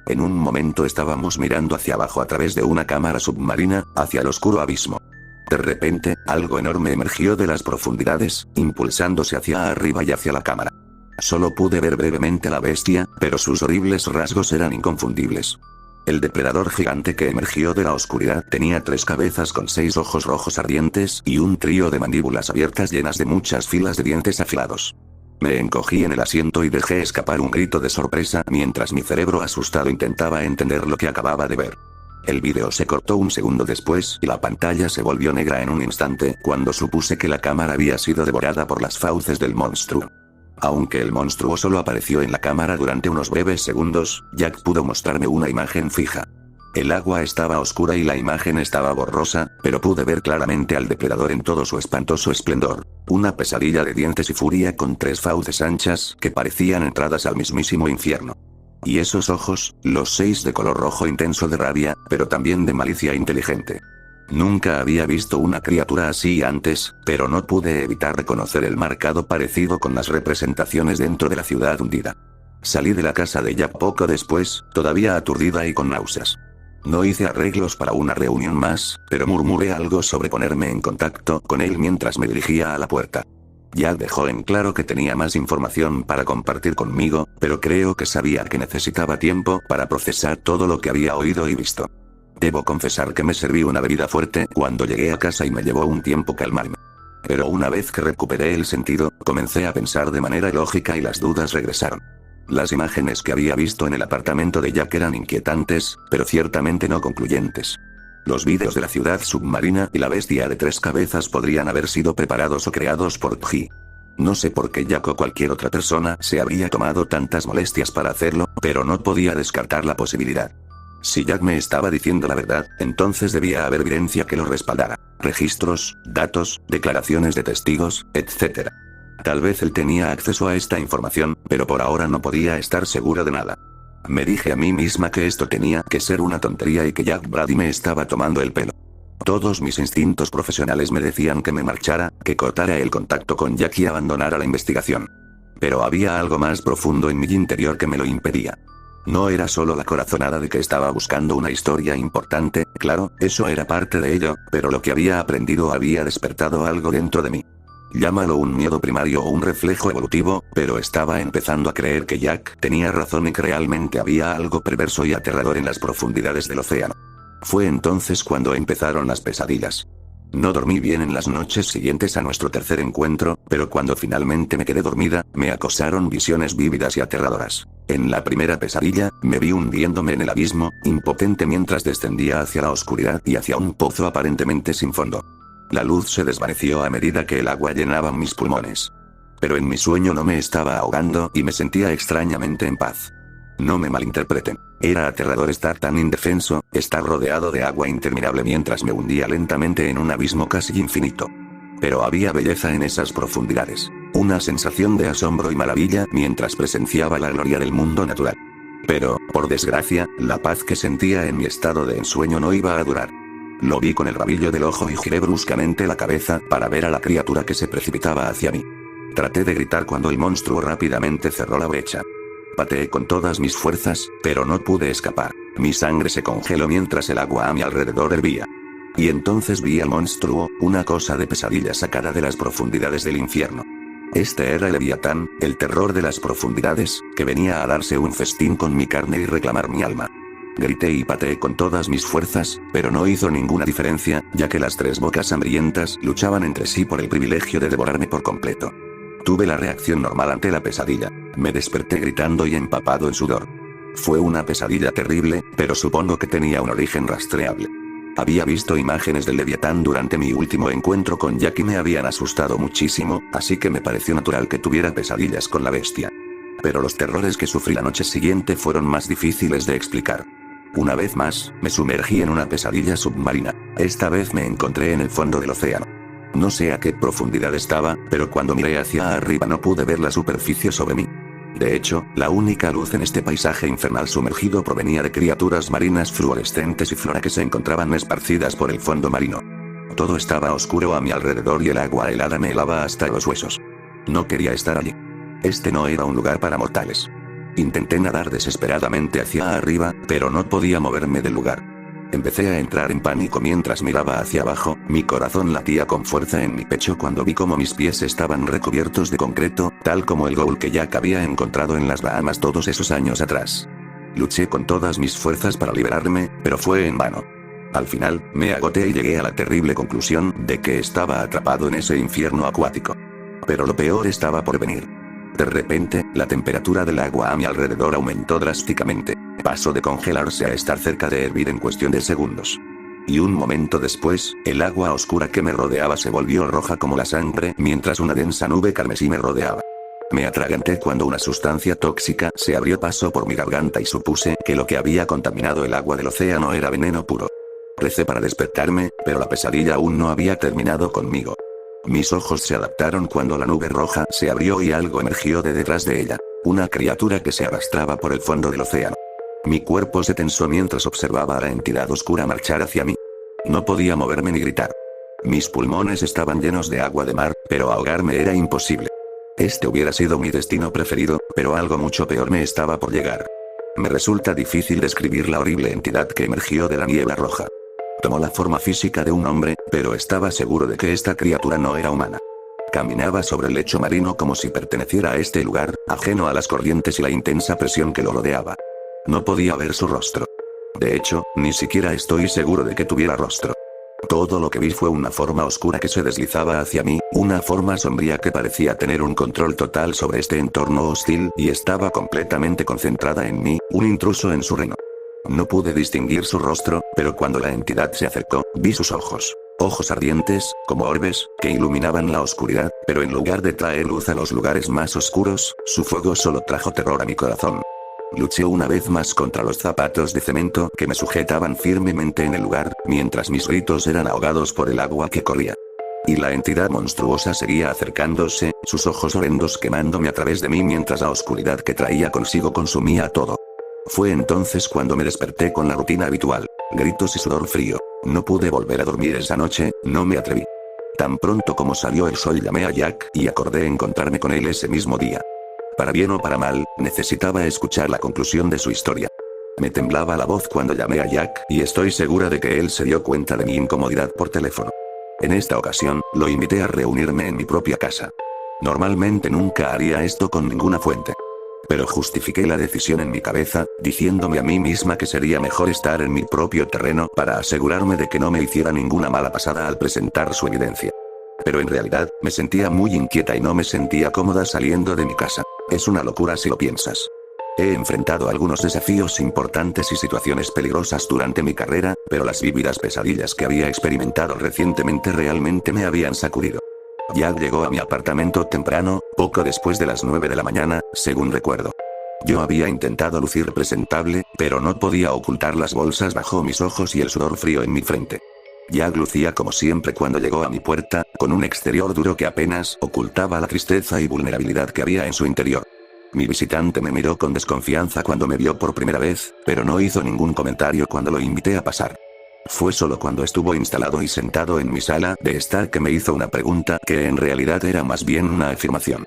En un momento estábamos mirando hacia abajo a través de una cámara submarina, hacia el oscuro abismo. De repente, algo enorme emergió de las profundidades, impulsándose hacia arriba y hacia la cámara. Solo pude ver brevemente a la bestia, pero sus horribles rasgos eran inconfundibles. El depredador gigante que emergió de la oscuridad tenía 3 cabezas con 6 ojos rojos ardientes y un trío de mandíbulas abiertas llenas de muchas filas de dientes afilados. Me encogí en el asiento y dejé escapar un grito de sorpresa mientras mi cerebro asustado intentaba entender lo que acababa de ver. El vídeo se cortó un segundo después y la pantalla se volvió negra en un instante cuando supuse que la cámara había sido devorada por las fauces del monstruo. Aunque el monstruo solo apareció en la cámara durante unos breves segundos, Jack pudo mostrarme una imagen fija. El agua estaba oscura y la imagen estaba borrosa, pero pude ver claramente al depredador en todo su espantoso esplendor. Una pesadilla de dientes y furia con 3 fauces anchas que parecían entradas al mismísimo infierno. Y esos ojos, los 6 de color rojo intenso de rabia, pero también de malicia inteligente. Nunca había visto una criatura así antes, pero no pude evitar reconocer el marcado parecido con las representaciones dentro de la ciudad hundida. Salí de la casa de Jack poco después, todavía aturdida y con náuseas. No hice arreglos para una reunión más, pero murmuré algo sobre ponerme en contacto con él mientras me dirigía a la puerta. Jack dejó en claro que tenía más información para compartir conmigo, pero creo que sabía que necesitaba tiempo para procesar todo lo que había oído y visto. Debo confesar que me serví una bebida fuerte cuando llegué a casa y me llevó un tiempo calmarme. Pero una vez que recuperé el sentido, comencé a pensar de manera lógica y las dudas regresaron. Las imágenes que había visto en el apartamento de Jack eran inquietantes, pero ciertamente no concluyentes. Los vídeos de la ciudad submarina y la bestia de 3 cabezas podrían haber sido preparados o creados por G. No sé por qué Jack o cualquier otra persona se habría tomado tantas molestias para hacerlo, pero no podía descartar la posibilidad. Si Jack me estaba diciendo la verdad, entonces debía haber evidencia que lo respaldara. Registros, datos, declaraciones de testigos, etc. Tal vez él tenía acceso a esta información, pero por ahora no podía estar segura de nada. Me dije a mí misma que esto tenía que ser una tontería y que Jack Brady me estaba tomando el pelo. Todos mis instintos profesionales me decían que me marchara, que cortara el contacto con Jack y abandonara la investigación. Pero había algo más profundo en mi interior que me lo impedía. No era solo la corazonada de que estaba buscando una historia importante, claro, eso era parte de ello, pero lo que había aprendido había despertado algo dentro de mí. Llámalo un miedo primario o un reflejo evolutivo, pero estaba empezando a creer que Jack tenía razón y que realmente había algo perverso y aterrador en las profundidades del océano. Fue entonces cuando empezaron las pesadillas. No dormí bien en las noches siguientes a nuestro tercer encuentro, pero cuando finalmente me quedé dormida, me acosaron visiones vívidas y aterradoras. En la primera pesadilla, me vi hundiéndome en el abismo, impotente mientras descendía hacia la oscuridad y hacia un pozo aparentemente sin fondo. La luz se desvaneció a medida que el agua llenaba mis pulmones. Pero en mi sueño no me estaba ahogando y me sentía extrañamente en paz. No me malinterpreten. Era aterrador estar tan indefenso, estar rodeado de agua interminable mientras me hundía lentamente en un abismo casi infinito. Pero había belleza en esas profundidades. Una sensación de asombro y maravilla mientras presenciaba la gloria del mundo natural. Pero, por desgracia, la paz que sentía en mi estado de ensueño no iba a durar. Lo vi con el rabillo del ojo y giré bruscamente la cabeza para ver a la criatura que se precipitaba hacia mí. Traté de gritar cuando el monstruo rápidamente cerró la brecha. Pateé con todas mis fuerzas, pero no pude escapar. Mi sangre se congeló mientras el agua a mi alrededor hervía. Y entonces vi al monstruo, una cosa de pesadilla sacada de las profundidades del infierno. Este era el Leviatán, el terror de las profundidades, que venía a darse un festín con mi carne y reclamar mi alma. Grité y pateé con todas mis fuerzas, pero no hizo ninguna diferencia, ya que las 3 bocas hambrientas luchaban entre sí por el privilegio de devorarme por completo. Tuve la reacción normal ante la pesadilla. Me desperté gritando y empapado en sudor. Fue una pesadilla terrible, pero supongo que tenía un origen rastreable. Había visto imágenes del Leviatán durante mi último encuentro con Jack y me habían asustado muchísimo, así que me pareció natural que tuviera pesadillas con la bestia. Pero los terrores que sufrí la noche siguiente fueron más difíciles de explicar. Una vez más, me sumergí en una pesadilla submarina. Esta vez me encontré en el fondo del océano. No sé a qué profundidad estaba, pero cuando miré hacia arriba no pude ver la superficie sobre mí. De hecho, la única luz en este paisaje infernal sumergido provenía de criaturas marinas fluorescentes y flora que se encontraban esparcidas por el fondo marino. Todo estaba oscuro a mi alrededor y el agua helada me helaba hasta los huesos. No quería estar allí. Este no era un lugar para mortales. Intenté nadar desesperadamente hacia arriba, pero no podía moverme del lugar. Empecé a entrar en pánico mientras miraba hacia abajo, mi corazón latía con fuerza en mi pecho cuando vi cómo mis pies estaban recubiertos de concreto, tal como el Goa'uld que Jack había encontrado en las Bahamas todos esos años atrás. Luché con todas mis fuerzas para liberarme, pero fue en vano. Al final, me agoté y llegué a la terrible conclusión de que estaba atrapado en ese infierno acuático. Pero lo peor estaba por venir. De repente, la temperatura del agua a mi alrededor aumentó drásticamente. Pasó de congelarse a estar cerca de hervir en cuestión de segundos. Y un momento después, el agua oscura que me rodeaba se volvió roja como la sangre mientras una densa nube carmesí me rodeaba. Me atraganté cuando una sustancia tóxica se abrió paso por mi garganta y supuse que lo que había contaminado el agua del océano era veneno puro. Recé para despertarme, pero la pesadilla aún no había terminado conmigo. Mis ojos se adaptaron cuando la nube roja se abrió y algo emergió de detrás de ella. Una criatura que se arrastraba por el fondo del océano. Mi cuerpo se tensó mientras observaba a la entidad oscura marchar hacia mí. No podía moverme ni gritar. Mis pulmones estaban llenos de agua de mar, pero ahogarme era imposible. Este hubiera sido mi destino preferido, pero algo mucho peor me estaba por llegar. Me resulta difícil describir la horrible entidad que emergió de la niebla roja. Tomó la forma física de un hombre, pero estaba seguro de que esta criatura no era humana. Caminaba sobre el lecho marino como si perteneciera a este lugar, ajeno a las corrientes y la intensa presión que lo rodeaba. No podía ver su rostro. De hecho, ni siquiera estoy seguro de que tuviera rostro. Todo lo que vi fue una forma oscura que se deslizaba hacia mí, una forma sombría que parecía tener un control total sobre este entorno hostil y estaba completamente concentrada en mí, un intruso en su reino. No pude distinguir su rostro, pero cuando la entidad se acercó, vi sus ojos. Ojos ardientes, como orbes, que iluminaban la oscuridad, pero en lugar de traer luz a los lugares más oscuros, su fuego solo trajo terror a mi corazón. Luché una vez más contra los zapatos de cemento que me sujetaban firmemente en el lugar, mientras mis gritos eran ahogados por el agua que corría. Y la entidad monstruosa seguía acercándose, sus ojos horrendos quemándome a través de mí mientras la oscuridad que traía consigo consumía todo. Fue entonces cuando me desperté con la rutina habitual. Gritos y sudor frío. No pude volver a dormir esa noche, no me atreví. Tan pronto como salió el sol llamé a Jack y acordé encontrarme con él ese mismo día. Para bien o para mal, necesitaba escuchar la conclusión de su historia. Me temblaba la voz cuando llamé a Jack y estoy segura de que él se dio cuenta de mi incomodidad por teléfono. En esta ocasión, lo invité a reunirme en mi propia casa. Normalmente nunca haría esto con ninguna fuente. Pero justifiqué la decisión en mi cabeza, diciéndome a mí misma que sería mejor estar en mi propio terreno para asegurarme de que no me hiciera ninguna mala pasada al presentar su evidencia. Pero en realidad, me sentía muy inquieta y no me sentía cómoda saliendo de mi casa. Es una locura si lo piensas. He enfrentado algunos desafíos importantes y situaciones peligrosas durante mi carrera, pero las vívidas pesadillas que había experimentado recientemente realmente me habían sacudido. Jack llegó a mi apartamento temprano, poco después de las 9 de la mañana, según recuerdo. Yo había intentado lucir presentable, pero no podía ocultar las bolsas bajo mis ojos y el sudor frío en mi frente. Jack lucía como siempre cuando llegó a mi puerta, con un exterior duro que apenas ocultaba la tristeza y vulnerabilidad que había en su interior. Mi visitante me miró con desconfianza cuando me vio por primera vez, pero no hizo ningún comentario cuando lo invité a pasar. Fue solo cuando estuvo instalado y sentado en mi sala de estar que me hizo una pregunta que en realidad era más bien una afirmación.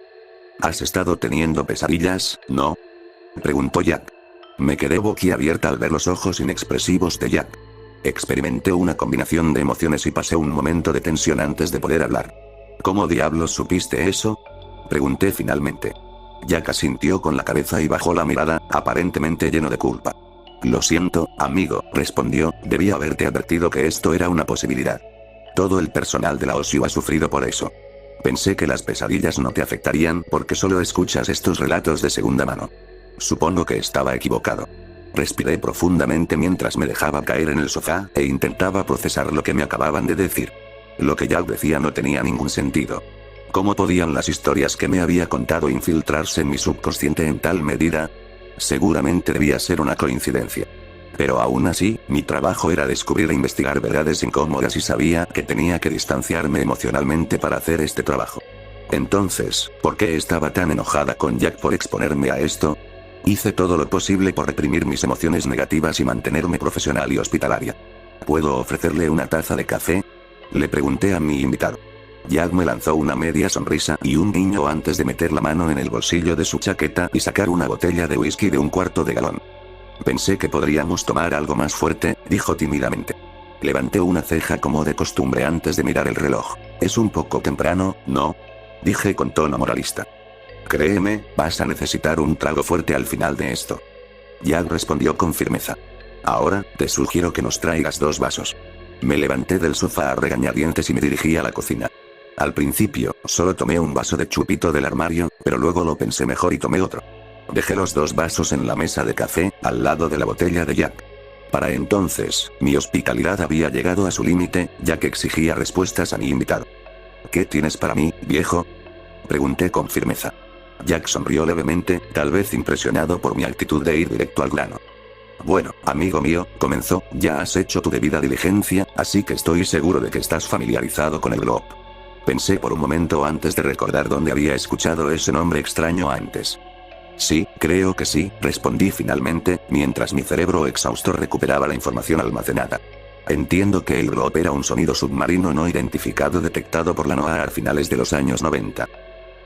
¿Has estado teniendo pesadillas, no? Preguntó Jack. Me quedé boquiabierta al ver los ojos inexpresivos de Jack. Experimenté una combinación de emociones y pasé un momento de tensión antes de poder hablar. ¿Cómo diablos supiste eso? Pregunté finalmente. Jack asintió con la cabeza y bajó la mirada, aparentemente lleno de culpa. Lo siento, amigo, respondió, debí haberte advertido que esto era una posibilidad. Todo el personal de la OSU ha sufrido por eso. Pensé que las pesadillas no te afectarían porque solo escuchas estos relatos de segunda mano. Supongo que estaba equivocado. Respiré profundamente mientras me dejaba caer en el sofá e intentaba procesar lo que me acababan de decir. Lo que Jack decía no tenía ningún sentido. ¿Cómo podían las historias que me había contado infiltrarse en mi subconsciente en tal medida? Seguramente debía ser una coincidencia. Pero aún así, mi trabajo era descubrir e investigar verdades incómodas y sabía que tenía que distanciarme emocionalmente para hacer este trabajo. Entonces, ¿por qué estaba tan enojada con Jack por exponerme a esto? Hice todo lo posible por reprimir mis emociones negativas y mantenerme profesional y hospitalaria. ¿Puedo ofrecerle una taza de café? Le pregunté a mi invitado. Jack me lanzó una media sonrisa y un guiño antes de meter la mano en el bolsillo de su chaqueta y sacar una botella de whisky de 1/4 de galón. Pensé que podríamos tomar algo más fuerte, dijo tímidamente. Levanté una ceja como de costumbre antes de mirar el reloj. Es un poco temprano, ¿no? Dije con tono moralista. Créeme, vas a necesitar un trago fuerte al final de esto. Jack respondió con firmeza. Ahora, te sugiero que nos traigas 2 vasos. Me levanté del sofá a regañadientes y me dirigí a la cocina. Al principio, solo tomé un vaso de chupito del armario, pero luego lo pensé mejor y tomé otro. Dejé los 2 vasos en la mesa de café, al lado de la botella de Jack. Para entonces, mi hospitalidad había llegado a su límite, ya que exigía respuestas a mi invitado. ¿Qué tienes para mí, viejo? Pregunté con firmeza. Jack sonrió levemente, tal vez impresionado por mi actitud de ir directo al grano. Bueno, amigo mío, comenzó, ya has hecho tu debida diligencia, así que estoy seguro de que estás familiarizado con el Globe. Pensé por un momento antes de recordar dónde había escuchado ese nombre extraño antes. Sí, creo que sí, respondí finalmente, mientras mi cerebro exhausto recuperaba la información almacenada. Entiendo que el Globe era un sonido submarino no identificado detectado por la NOAA a finales de los años 90.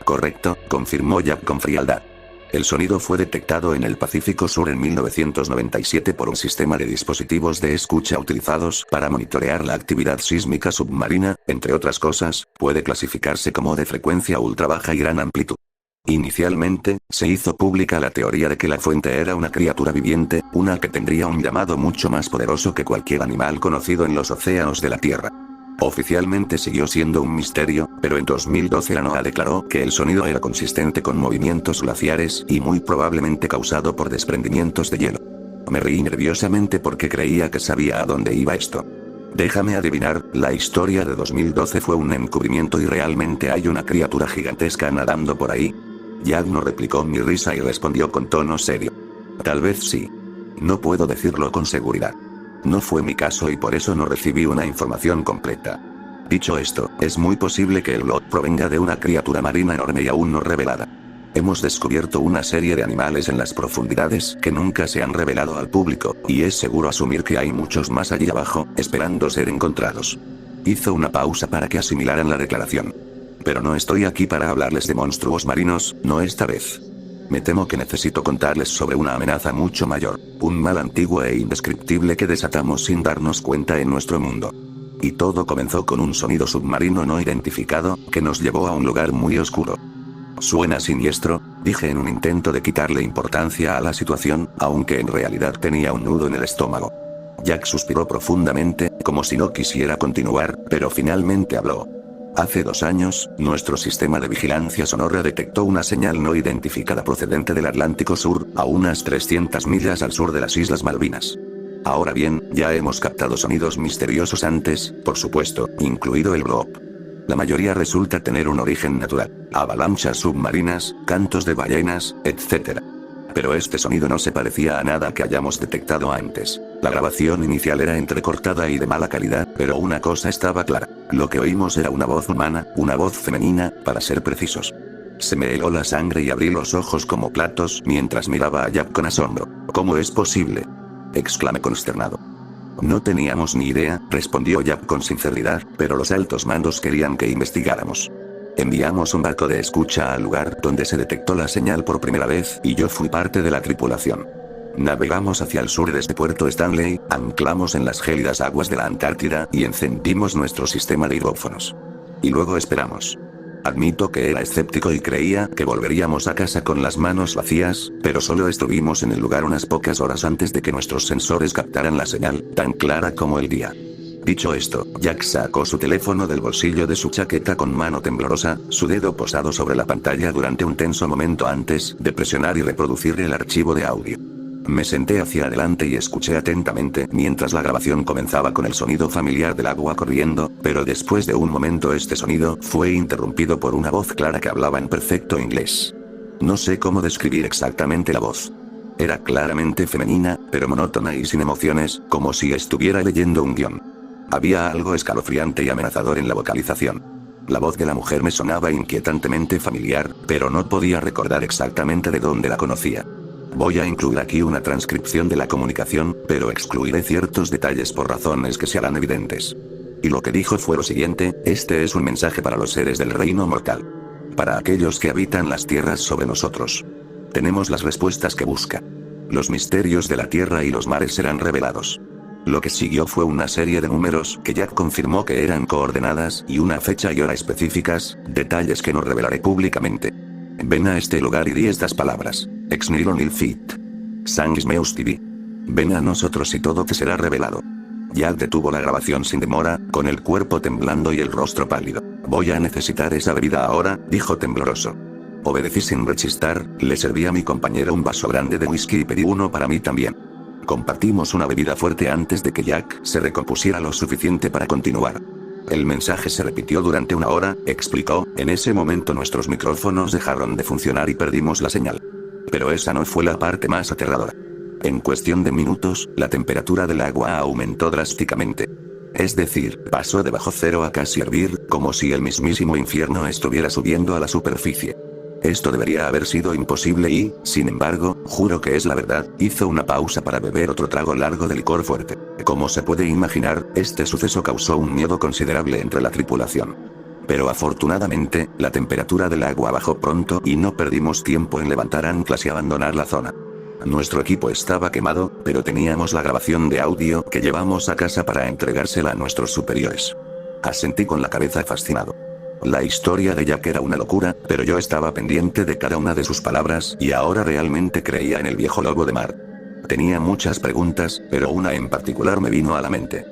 Correcto, confirmó Jack con frialdad. El sonido fue detectado en el Pacífico Sur en 1997 por un sistema de dispositivos de escucha utilizados para monitorear la actividad sísmica submarina, entre otras cosas, puede clasificarse como de frecuencia ultra baja y gran amplitud. Inicialmente, se hizo pública la teoría de que la fuente era una criatura viviente, una que tendría un llamado mucho más poderoso que cualquier animal conocido en los océanos de la Tierra. Oficialmente siguió siendo un misterio, pero en 2012 la NOAA declaró que el sonido era consistente con movimientos glaciares y muy probablemente causado por desprendimientos de hielo. Me reí nerviosamente porque creía que sabía a dónde iba esto. Déjame adivinar, la historia de 2012 fue un encubrimiento y realmente hay una criatura gigantesca nadando por ahí. Jack no replicó mi risa y respondió con tono serio. Tal vez sí. No puedo decirlo con seguridad. No fue mi caso y por eso no recibí una información completa. Dicho esto, es muy posible que el Globe provenga de una criatura marina enorme y aún no revelada. Hemos descubierto una serie de animales en las profundidades que nunca se han revelado al público, y es seguro asumir que hay muchos más allí abajo, esperando ser encontrados. Hizo una pausa para que asimilaran la declaración. Pero no estoy aquí para hablarles de monstruos marinos, no esta vez. Me temo que necesito contarles sobre una amenaza mucho mayor, un mal antiguo e indescriptible que desatamos sin darnos cuenta en nuestro mundo. Y todo comenzó con un sonido submarino no identificado, que nos llevó a un lugar muy oscuro. Suena siniestro, dije en un intento de quitarle importancia a la situación, aunque en realidad tenía un nudo en el estómago. Jack suspiró profundamente, como si no quisiera continuar, pero finalmente habló. Hace 2 años, nuestro sistema de vigilancia sonora detectó una señal no identificada procedente del Atlántico Sur, a unas 300 millas al sur de las Islas Malvinas. Ahora bien, ya hemos captado sonidos misteriosos antes, por supuesto, incluido el Globe. La mayoría resulta tener un origen natural, avalanchas submarinas, cantos de ballenas, etc. Pero este sonido no se parecía a nada que hayamos detectado antes. La grabación inicial era entrecortada y de mala calidad, pero una cosa estaba clara. Lo que oímos era una voz humana, una voz femenina, para ser precisos. Se me heló la sangre y abrí los ojos como platos mientras miraba a Jack con asombro. ¿Cómo es posible?, exclamé consternado. No teníamos ni idea, respondió Jack con sinceridad, pero los altos mandos querían que investigáramos. Enviamos un barco de escucha al lugar donde se detectó la señal por primera vez y yo fui parte de la tripulación. Navegamos hacia el sur desde Puerto Stanley, anclamos en las gélidas aguas de la Antártida y encendimos nuestro sistema de hidrófonos. Y luego esperamos. Admito que era escéptico y creía que volveríamos a casa con las manos vacías, pero solo estuvimos en el lugar unas pocas horas antes de que nuestros sensores captaran la señal, tan clara como el día. Dicho esto, Jack sacó su teléfono del bolsillo de su chaqueta con mano temblorosa, su dedo posado sobre la pantalla durante un tenso momento antes de presionar y reproducir el archivo de audio. Me senté hacia adelante y escuché atentamente mientras la grabación comenzaba con el sonido familiar del agua corriendo, pero después de un momento este sonido fue interrumpido por una voz clara que hablaba en perfecto inglés. No sé cómo describir exactamente la voz. Era claramente femenina, pero monótona y sin emociones, como si estuviera leyendo un guión. Había algo escalofriante y amenazador en la vocalización. La voz de la mujer me sonaba inquietantemente familiar, pero no podía recordar exactamente de dónde la conocía. Voy a incluir aquí una transcripción de la comunicación, pero excluiré ciertos detalles por razones que se harán evidentes. Y lo que dijo fue lo siguiente: este es un mensaje para los seres del reino mortal. Para aquellos que habitan las tierras sobre nosotros. Tenemos las respuestas que busca. Los misterios de la tierra y los mares serán revelados. Lo que siguió fue una serie de números que Jack confirmó que eran coordenadas y una fecha y hora específicas, detalles que no revelaré públicamente. Ven a este lugar y di estas palabras. Ex nihilo nihil fit. Sanguis meus tibi. Ven a nosotros y todo te será revelado. Jack detuvo la grabación sin demora, con el cuerpo temblando y el rostro pálido. Voy a necesitar esa bebida ahora, dijo tembloroso. Obedecí sin rechistar, le serví a mi compañero un vaso grande de whisky y pedí uno para mí también. Compartimos una bebida fuerte antes de que Jack se recompusiera lo suficiente para continuar. El mensaje se repitió durante una hora, explicó. En ese momento nuestros micrófonos dejaron de funcionar y perdimos la señal. Pero esa no fue la parte más aterradora. En cuestión de minutos, la temperatura del agua aumentó drásticamente. Es decir, pasó de bajo cero a casi hervir, como si el mismísimo infierno estuviera subiendo a la superficie. Esto debería haber sido imposible y, sin embargo, juro que es la verdad. Hizo una pausa para beber otro trago largo de licor fuerte. Como se puede imaginar, este suceso causó un miedo considerable entre la tripulación. Pero afortunadamente, la temperatura del agua bajó pronto y no perdimos tiempo en levantar anclas y abandonar la zona. Nuestro equipo estaba quemado, pero teníamos la grabación de audio que llevamos a casa para entregársela a nuestros superiores. Asentí con la cabeza fascinado. La historia de Jack era una locura, pero yo estaba pendiente de cada una de sus palabras y ahora realmente creía en el viejo lobo de mar. Tenía muchas preguntas, pero una en particular me vino a la mente.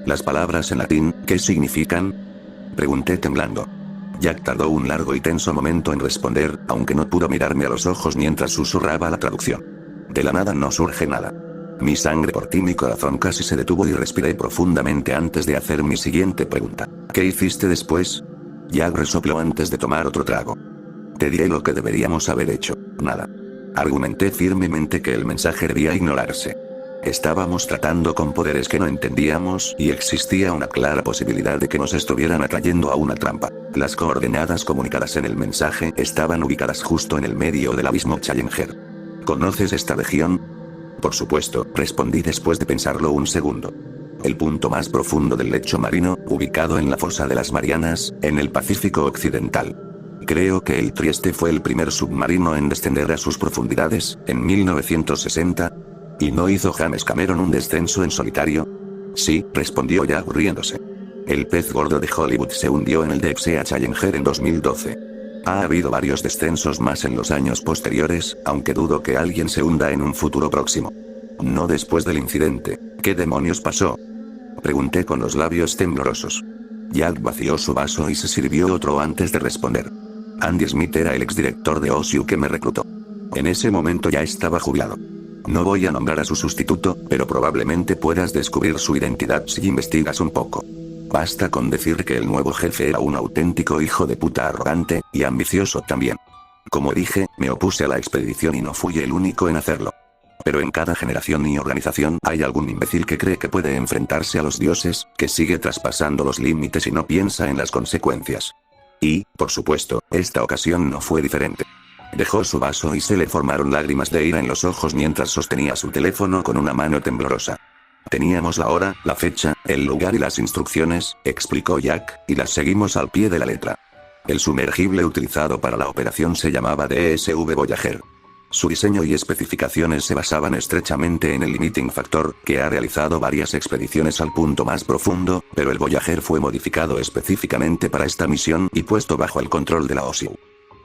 ¿Las palabras en latín, qué significan?, pregunté temblando. Jack tardó un largo y tenso momento en responder, aunque no pudo mirarme a los ojos mientras susurraba la traducción. De la nada no surge nada. Mi sangre por ti, mi corazón casi se detuvo y respiré profundamente antes de hacer mi siguiente pregunta. ¿Qué hiciste después? Jack resopló antes de tomar otro trago. Te diré lo que deberíamos haber hecho. Nada. Argumenté firmemente que el mensaje debía ignorarse. Estábamos tratando con poderes que no entendíamos y existía una clara posibilidad de que nos estuvieran atrayendo a una trampa. Las coordenadas comunicadas en el mensaje estaban ubicadas justo en el medio del abismo Challenger. ¿Conoces esta región? Por supuesto, respondí después de pensarlo un segundo. El punto más profundo del lecho marino, ubicado en la fosa de las Marianas, en el Pacífico Occidental. Creo que el Trieste fue el primer submarino en descender a sus profundidades, en 1960. ¿Y no hizo James Cameron un descenso en solitario? Sí, respondió Jack riéndose. El pez gordo de Hollywood se hundió en el DXA Challenger en 2012. Ha habido varios descensos más en los años posteriores, aunque dudo que alguien se hunda en un futuro próximo. No después del incidente. ¿Qué demonios pasó?, pregunté con los labios temblorosos. Jack vació su vaso y se sirvió otro antes de responder. Andy Smith era el exdirector de OSU que me reclutó. En ese momento ya estaba jubilado. No voy a nombrar a su sustituto, pero probablemente puedas descubrir su identidad si investigas un poco. Basta con decir que el nuevo jefe era un auténtico hijo de puta arrogante, y ambicioso también. Como dije, me opuse a la expedición y no fui el único en hacerlo. Pero en cada generación y organización hay algún imbécil que cree que puede enfrentarse a los dioses, que sigue traspasando los límites y no piensa en las consecuencias. Y, por supuesto, esta ocasión no fue diferente. Dejó su vaso y se le formaron lágrimas de ira en los ojos mientras sostenía su teléfono con una mano temblorosa. Teníamos la hora, la fecha, el lugar y las instrucciones, explicó Jack, y las seguimos al pie de la letra. El sumergible utilizado para la operación se llamaba DSV Voyager. Su diseño y especificaciones se basaban estrechamente en el Limiting Factor, que ha realizado varias expediciones al punto más profundo, pero el Voyager fue modificado específicamente para esta misión y puesto bajo el control de la OSU.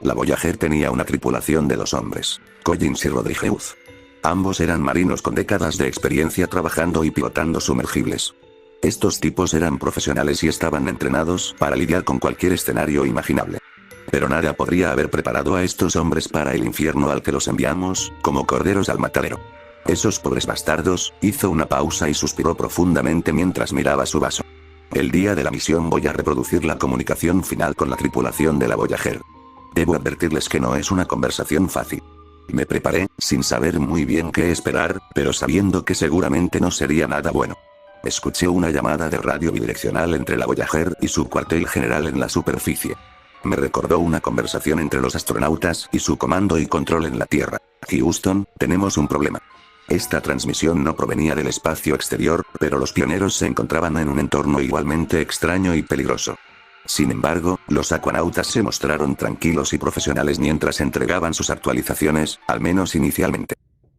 La Voyager tenía una tripulación de 2 hombres, Collins y Rodriguez. Ambos eran marinos con décadas de experiencia trabajando y pilotando sumergibles. Estos tipos eran profesionales y estaban entrenados para lidiar con cualquier escenario imaginable. Pero nada podría haber preparado a estos hombres para el infierno al que los enviamos, como corderos al matadero. Esos pobres bastardos. Hizo una pausa y suspiró profundamente mientras miraba su vaso. El día de la misión voy a reproducir la comunicación final con la tripulación de la Voyager. Debo advertirles que no es una conversación fácil. Me preparé, sin saber muy bien qué esperar, pero sabiendo que seguramente no sería nada bueno. Escuché una llamada de radio bidireccional entre la Voyager y su cuartel general en la superficie. Me recordó una conversación entre los astronautas y su comando y control en la Tierra. Houston, tenemos un problema. Esta transmisión no provenía del espacio exterior, pero los pioneros se encontraban en un entorno igualmente extraño y peligroso. Sin embargo, los acuanautas se mostraron tranquilos y profesionales mientras entregaban sus actualizaciones, al menos inicialmente.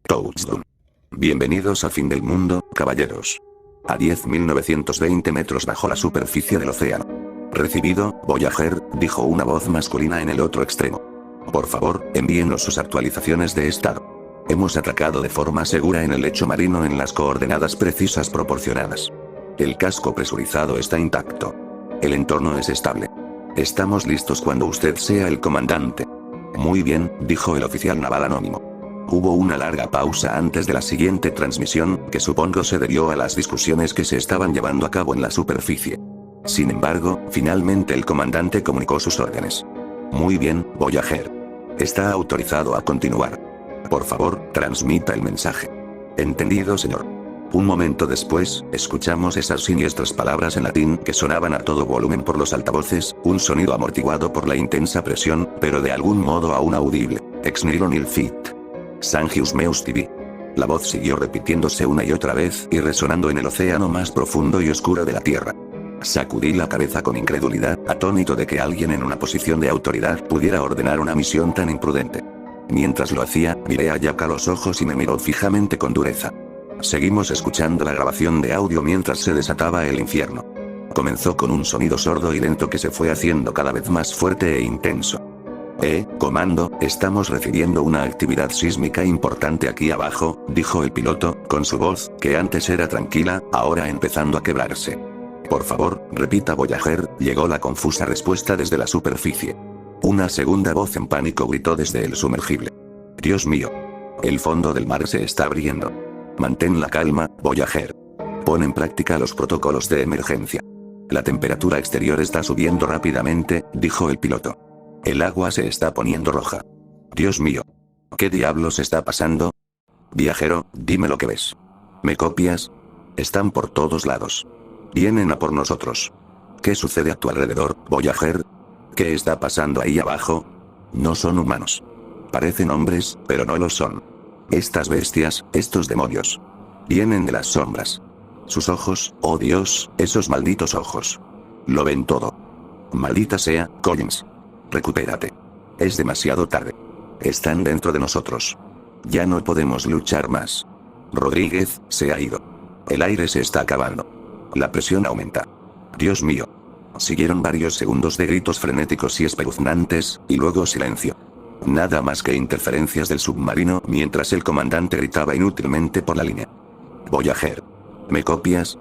Touchdown. Bienvenidos al fin del mundo, caballeros. A 10.920 metros bajo la superficie del océano. Recibido, Voyager, dijo una voz masculina en el otro extremo. Por favor, envíenos sus actualizaciones de estado. Hemos atacado de forma segura en el lecho marino en las coordenadas precisas proporcionadas. El casco presurizado está intacto. El entorno es estable. Estamos listos cuando usted sea el comandante. Muy bien, dijo el oficial naval anónimo. Hubo una larga pausa antes de la siguiente transmisión, que supongo se debió a las discusiones que se estaban llevando a cabo en la superficie. Sin embargo, finalmente el comandante comunicó sus órdenes. Muy bien, Voyager. Está autorizado a continuar. Por favor, transmita el mensaje. Entendido, señor. Un momento después, escuchamos esas siniestras palabras en latín que sonaban a todo volumen por los altavoces, un sonido amortiguado por la intensa presión, pero de algún modo aún audible. Ex nihilo nihil fit. Sangius meus tibi. La voz siguió repitiéndose una y otra vez y resonando en el océano más profundo y oscuro de la Tierra. Sacudí la cabeza con incredulidad, atónito de que alguien en una posición de autoridad pudiera ordenar una misión tan imprudente. Mientras lo hacía, miré a Jack a los ojos y me miró fijamente con dureza. Seguimos escuchando la grabación de audio mientras se desataba el infierno. Comenzó con un sonido sordo y lento que se fue haciendo cada vez más fuerte e intenso. Comando, estamos recibiendo una actividad sísmica importante aquí abajo, dijo el piloto, con su voz, que antes era tranquila, ahora empezando a quebrarse. Por favor, repita Voyager, llegó la confusa respuesta desde la superficie. Una segunda voz en pánico gritó desde el sumergible. Dios mío. El fondo del mar se está abriendo. Mantén la calma, Voyager. Pon en práctica los protocolos de emergencia. La temperatura exterior está subiendo rápidamente, dijo el piloto. El agua se está poniendo roja. Dios mío. ¿Qué diablos está pasando? Viajero, dime lo que ves. ¿Me copias? Están por todos lados. Vienen a por nosotros. ¿Qué sucede a tu alrededor, Voyager? ¿Qué está pasando ahí abajo? No son humanos. Parecen hombres, pero no lo son. Estas bestias, estos demonios. Vienen de las sombras. Sus ojos, oh Dios, esos malditos ojos. Lo ven todo. Maldita sea, Collins. Recupérate. Es demasiado tarde. Están dentro de nosotros. Ya no podemos luchar más. Rodríguez, se ha ido. El aire se está acabando. La presión aumenta. Dios mío. Siguieron varios segundos de gritos frenéticos y espeluznantes, y luego silencio. Nada más que interferencias del submarino mientras el comandante gritaba inútilmente por la línea. Voyager. ¿Me copias?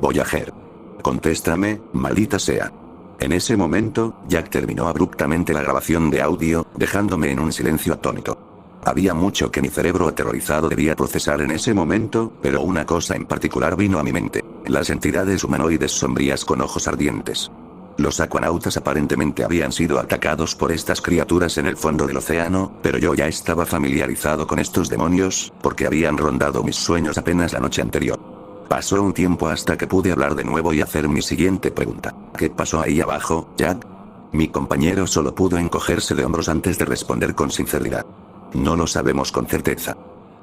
Voyager. Contéstame, maldita sea. En ese momento, Jack terminó abruptamente la grabación de audio, dejándome en un silencio atónito. Había mucho que mi cerebro aterrorizado debía procesar en ese momento, pero una cosa en particular vino a mi mente. Las entidades humanoides sombrías con ojos ardientes. Los acuanautas aparentemente habían sido atacados por estas criaturas en el fondo del océano, pero yo ya estaba familiarizado con estos demonios, porque habían rondado mis sueños apenas la noche anterior. Pasó un tiempo hasta que pude hablar de nuevo y hacer mi siguiente pregunta. ¿Qué pasó ahí abajo, Jack? Mi compañero solo pudo encogerse de hombros antes de responder con sinceridad. No lo sabemos con certeza.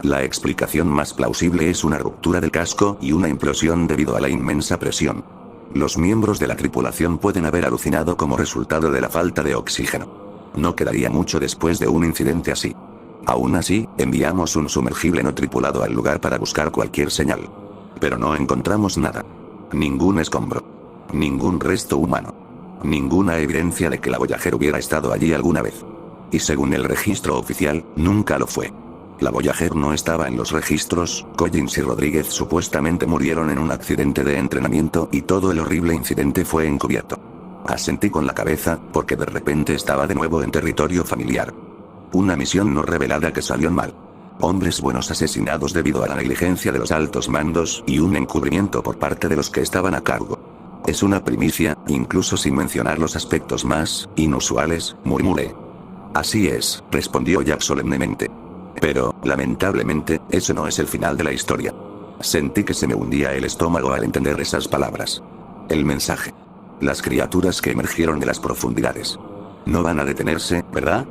La explicación más plausible es una ruptura del casco y una implosión debido a la inmensa presión. Los miembros de la tripulación pueden haber alucinado como resultado de la falta de oxígeno. No quedaría mucho después de un incidente así. Aún así, enviamos un sumergible no tripulado al lugar para buscar cualquier señal. Pero no encontramos nada. Ningún escombro. Ningún resto humano. Ninguna evidencia de que la Voyager hubiera estado allí alguna vez. Y según el registro oficial, nunca lo fue. La Voyager no estaba en los registros. Collins y Rodríguez supuestamente murieron en un accidente de entrenamiento y todo el horrible incidente fue encubierto. Asentí con la cabeza, porque de repente estaba de nuevo en territorio familiar. Una misión no revelada que salió mal. Hombres buenos asesinados debido a la negligencia de los altos mandos y un encubrimiento por parte de los que estaban a cargo. Es una primicia, incluso sin mencionar los aspectos más inusuales, murmuré. Así es, respondió Jack solemnemente. Pero, lamentablemente, ese no es el final de la historia. Sentí que se me hundía el estómago al entender esas palabras. El mensaje. Las criaturas que emergieron de las profundidades. No van a detenerse, ¿verdad?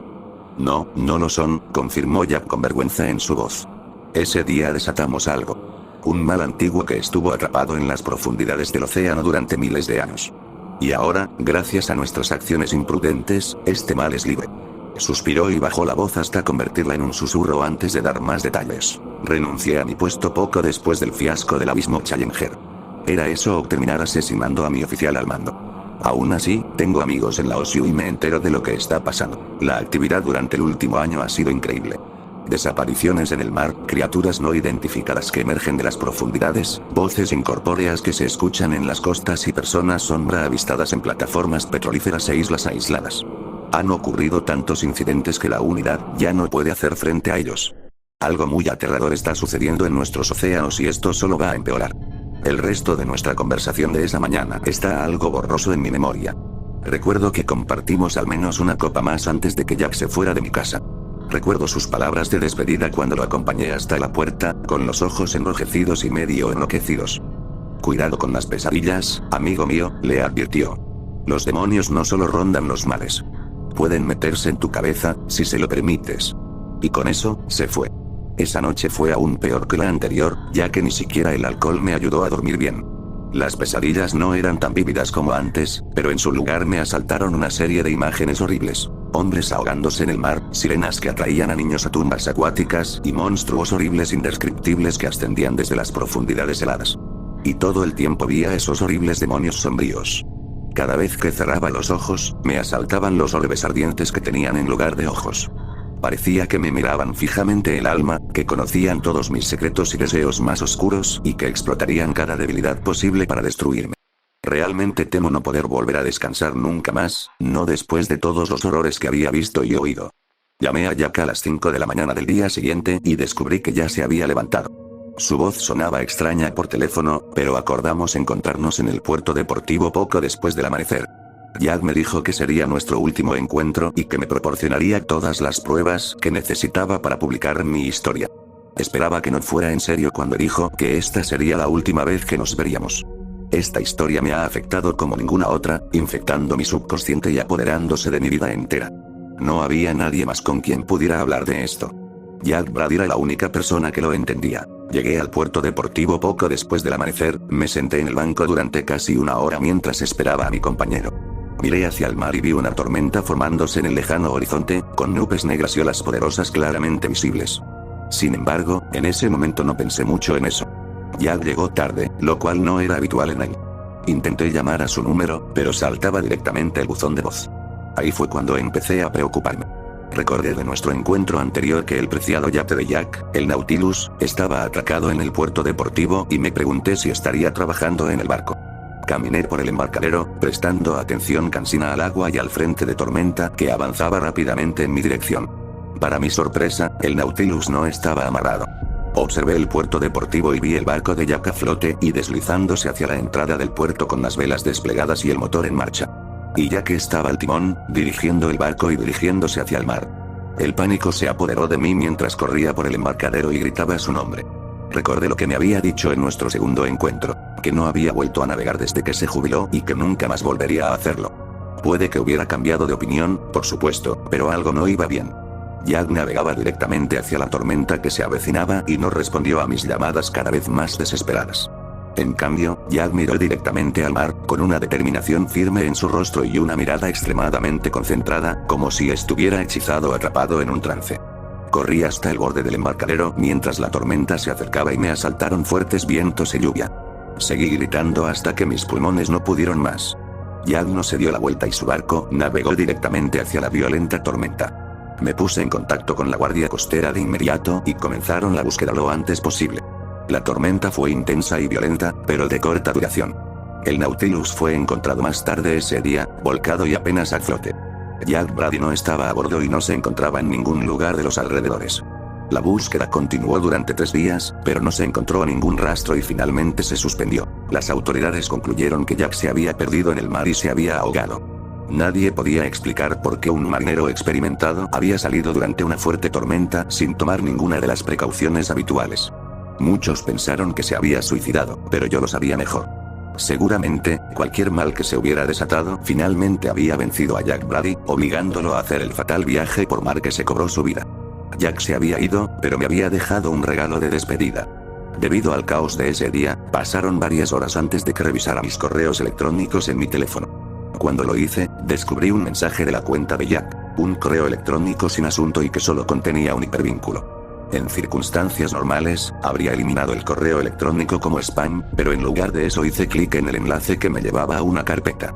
No, no lo son, confirmó Jack con vergüenza en su voz. Ese día desatamos algo. Un mal antiguo que estuvo atrapado en las profundidades del océano durante miles de años. Y ahora, gracias a nuestras acciones imprudentes, este mal es libre. Suspiró y bajó la voz hasta convertirla en un susurro antes de dar más detalles. Renuncié a mi puesto poco después del fiasco del abismo Challenger. Era eso o terminar asesinando a mi oficial al mando. Aún así, tengo amigos en la OSU y me entero de lo que está pasando. La actividad durante el último año ha sido increíble. Desapariciones en el mar, criaturas no identificadas que emergen de las profundidades, voces incorpóreas que se escuchan en las costas y personas sombra avistadas en plataformas petrolíferas e islas aisladas. Han ocurrido tantos incidentes que la unidad ya no puede hacer frente a ellos. Algo muy aterrador está sucediendo en nuestros océanos y esto solo va a empeorar. El resto de nuestra conversación de esa mañana está algo borroso en mi memoria. Recuerdo que compartimos al menos una copa más antes de que Jack se fuera de mi casa. Recuerdo sus palabras de despedida cuando lo acompañé hasta la puerta, con los ojos enrojecidos y medio enloquecidos. Cuidado con las pesadillas, amigo mío, le advirtió. Los demonios no solo rondan los mares. Pueden meterse en tu cabeza, si se lo permites. Y con eso, se fue. Esa noche fue aún peor que la anterior, ya que ni siquiera el alcohol me ayudó a dormir bien. Las pesadillas no eran tan vívidas como antes, pero en su lugar me asaltaron una serie de imágenes horribles. Hombres ahogándose en el mar, sirenas que atraían a niños a tumbas acuáticas y monstruos horribles indescriptibles que ascendían desde las profundidades heladas. Y todo el tiempo vi a esos horribles demonios sombríos. Cada vez que cerraba los ojos, me asaltaban los orbes ardientes que tenían en lugar de ojos. Parecía que me miraban fijamente el alma, que conocían todos mis secretos y deseos más oscuros y que explotarían cada debilidad posible para destruirme. Realmente temo no poder volver a descansar nunca más, no después de todos los horrores que había visto y oído. Llamé a Jack a las 5 de la mañana del día siguiente y descubrí que ya se había levantado. Su voz sonaba extraña por teléfono, pero acordamos encontrarnos en el puerto deportivo poco después del amanecer. Jack me dijo que sería nuestro último encuentro y que me proporcionaría todas las pruebas que necesitaba para publicar mi historia. Esperaba que no fuera en serio cuando dijo que esta sería la última vez que nos veríamos. Esta historia me ha afectado como ninguna otra, infectando mi subconsciente y apoderándose de mi vida entera. No había nadie más con quien pudiera hablar de esto. Jack Brady era la única persona que lo entendía. Llegué al puerto deportivo poco después del amanecer, me senté en el banco durante casi una hora mientras esperaba a mi compañero. Miré hacia el mar y vi una tormenta formándose en el lejano horizonte, con nubes negras y olas poderosas claramente visibles. Sin embargo, en ese momento no pensé mucho en eso. Jack llegó tarde, lo cual no era habitual en él. Intenté llamar a su número, pero saltaba directamente el buzón de voz. Ahí fue cuando empecé a preocuparme. Recordé de nuestro encuentro anterior que el preciado yate de Jack, el Nautilus, estaba atracado en el puerto deportivo y me pregunté si estaría trabajando en el barco. Caminé por el embarcadero, prestando atención cansina al agua y al frente de tormenta que avanzaba rápidamente en mi dirección. Para mi sorpresa, el Nautilus no estaba amarrado. Observé el puerto deportivo y vi el barco de Jack a flote y deslizándose hacia la entrada del puerto con las velas desplegadas y el motor en marcha. Y Jack estaba al timón, dirigiendo el barco y dirigiéndose hacia el mar. El pánico se apoderó de mí mientras corría por el embarcadero y gritaba su nombre. Recordé lo que me había dicho en nuestro segundo encuentro, que no había vuelto a navegar desde que se jubiló y que nunca más volvería a hacerlo. Puede que hubiera cambiado de opinión, por supuesto, pero algo no iba bien. Jack navegaba directamente hacia la tormenta que se avecinaba y no respondió a mis llamadas cada vez más desesperadas. En cambio, Jack miró directamente al mar, con una determinación firme en su rostro y una mirada extremadamente concentrada, como si estuviera hechizado o atrapado en un trance. Corrí hasta el borde del embarcadero mientras la tormenta se acercaba y me asaltaron fuertes vientos y lluvia. Seguí gritando hasta que mis pulmones no pudieron más. Jack no se dio la vuelta y su barco navegó directamente hacia la violenta tormenta. Me puse en contacto con la guardia costera de inmediato y comenzaron la búsqueda lo antes posible. La tormenta fue intensa y violenta, pero de corta duración. El Nautilus fue encontrado más tarde ese día, volcado y apenas a flote. Jack Brady no estaba a bordo y no se encontraba en ningún lugar de los alrededores. La búsqueda continuó durante 3 días, pero no se encontró ningún rastro y finalmente se suspendió. Las autoridades concluyeron que Jack se había perdido en el mar y se había ahogado. Nadie podía explicar por qué un marinero experimentado había salido durante una fuerte tormenta sin tomar ninguna de las precauciones habituales. Muchos pensaron que se había suicidado, pero yo lo sabía mejor. Seguramente, cualquier mal que se hubiera desatado finalmente había vencido a Jack Brady, obligándolo a hacer el fatal viaje por mar que se cobró su vida. Jack se había ido, pero me había dejado un regalo de despedida. Debido al caos de ese día, pasaron varias horas antes de que revisara mis correos electrónicos en mi teléfono. Cuando lo hice, descubrí un mensaje de la cuenta de Jack, un correo electrónico sin asunto y que solo contenía un hipervínculo. En circunstancias normales, habría eliminado el correo electrónico como spam, pero en lugar de eso hice clic en el enlace que me llevaba a una carpeta.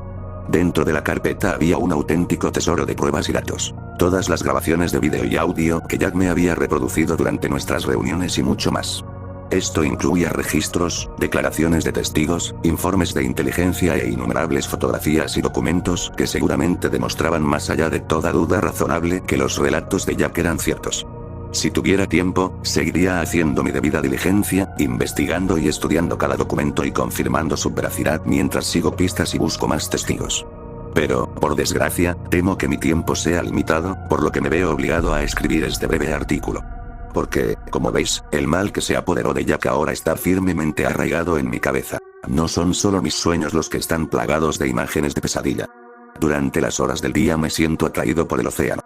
Dentro de la carpeta había un auténtico tesoro de pruebas y datos. Todas las grabaciones de vídeo y audio que Jack me había reproducido durante nuestras reuniones y mucho más. Esto incluía registros, declaraciones de testigos, informes de inteligencia e innumerables fotografías y documentos que seguramente demostraban más allá de toda duda razonable que los relatos de Jack eran ciertos. Si tuviera tiempo, seguiría haciendo mi debida diligencia, investigando y estudiando cada documento y confirmando su veracidad mientras sigo pistas y busco más testigos. Pero, por desgracia, temo que mi tiempo sea limitado, por lo que me veo obligado a escribir este breve artículo. Porque, como veis, el mal que se apoderó de Jack ahora está firmemente arraigado en mi cabeza. No son solo mis sueños los que están plagados de imágenes de pesadilla. Durante las horas del día me siento atraído por el océano.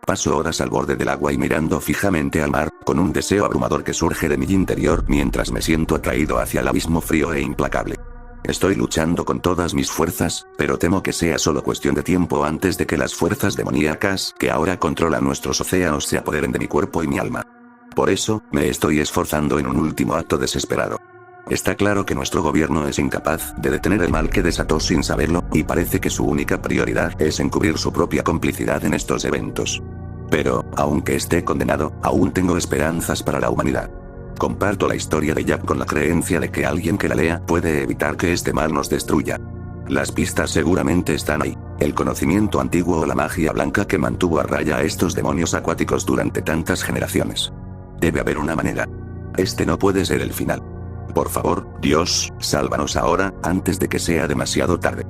Paso horas al borde del agua y mirando fijamente al mar, con un deseo abrumador que surge de mi interior mientras me siento atraído hacia el abismo frío e implacable. Estoy luchando con todas mis fuerzas, pero temo que sea solo cuestión de tiempo antes de que las fuerzas demoníacas que ahora controlan nuestros océanos se apoderen de mi cuerpo y mi alma. Por eso, me estoy esforzando en un último acto desesperado. Está claro que nuestro gobierno es incapaz de detener el mal que desató sin saberlo, y parece que su única prioridad es encubrir su propia complicidad en estos eventos. Pero, aunque esté condenado, aún tengo esperanzas para la humanidad. Comparto la historia de Jack con la creencia de que alguien que la lea puede evitar que este mal nos destruya. Las pistas seguramente están ahí. El conocimiento antiguo o la magia blanca que mantuvo a raya a estos demonios acuáticos durante tantas generaciones. Debe haber una manera. Este no puede ser el final. Por favor, Dios, sálvanos ahora, antes de que sea demasiado tarde.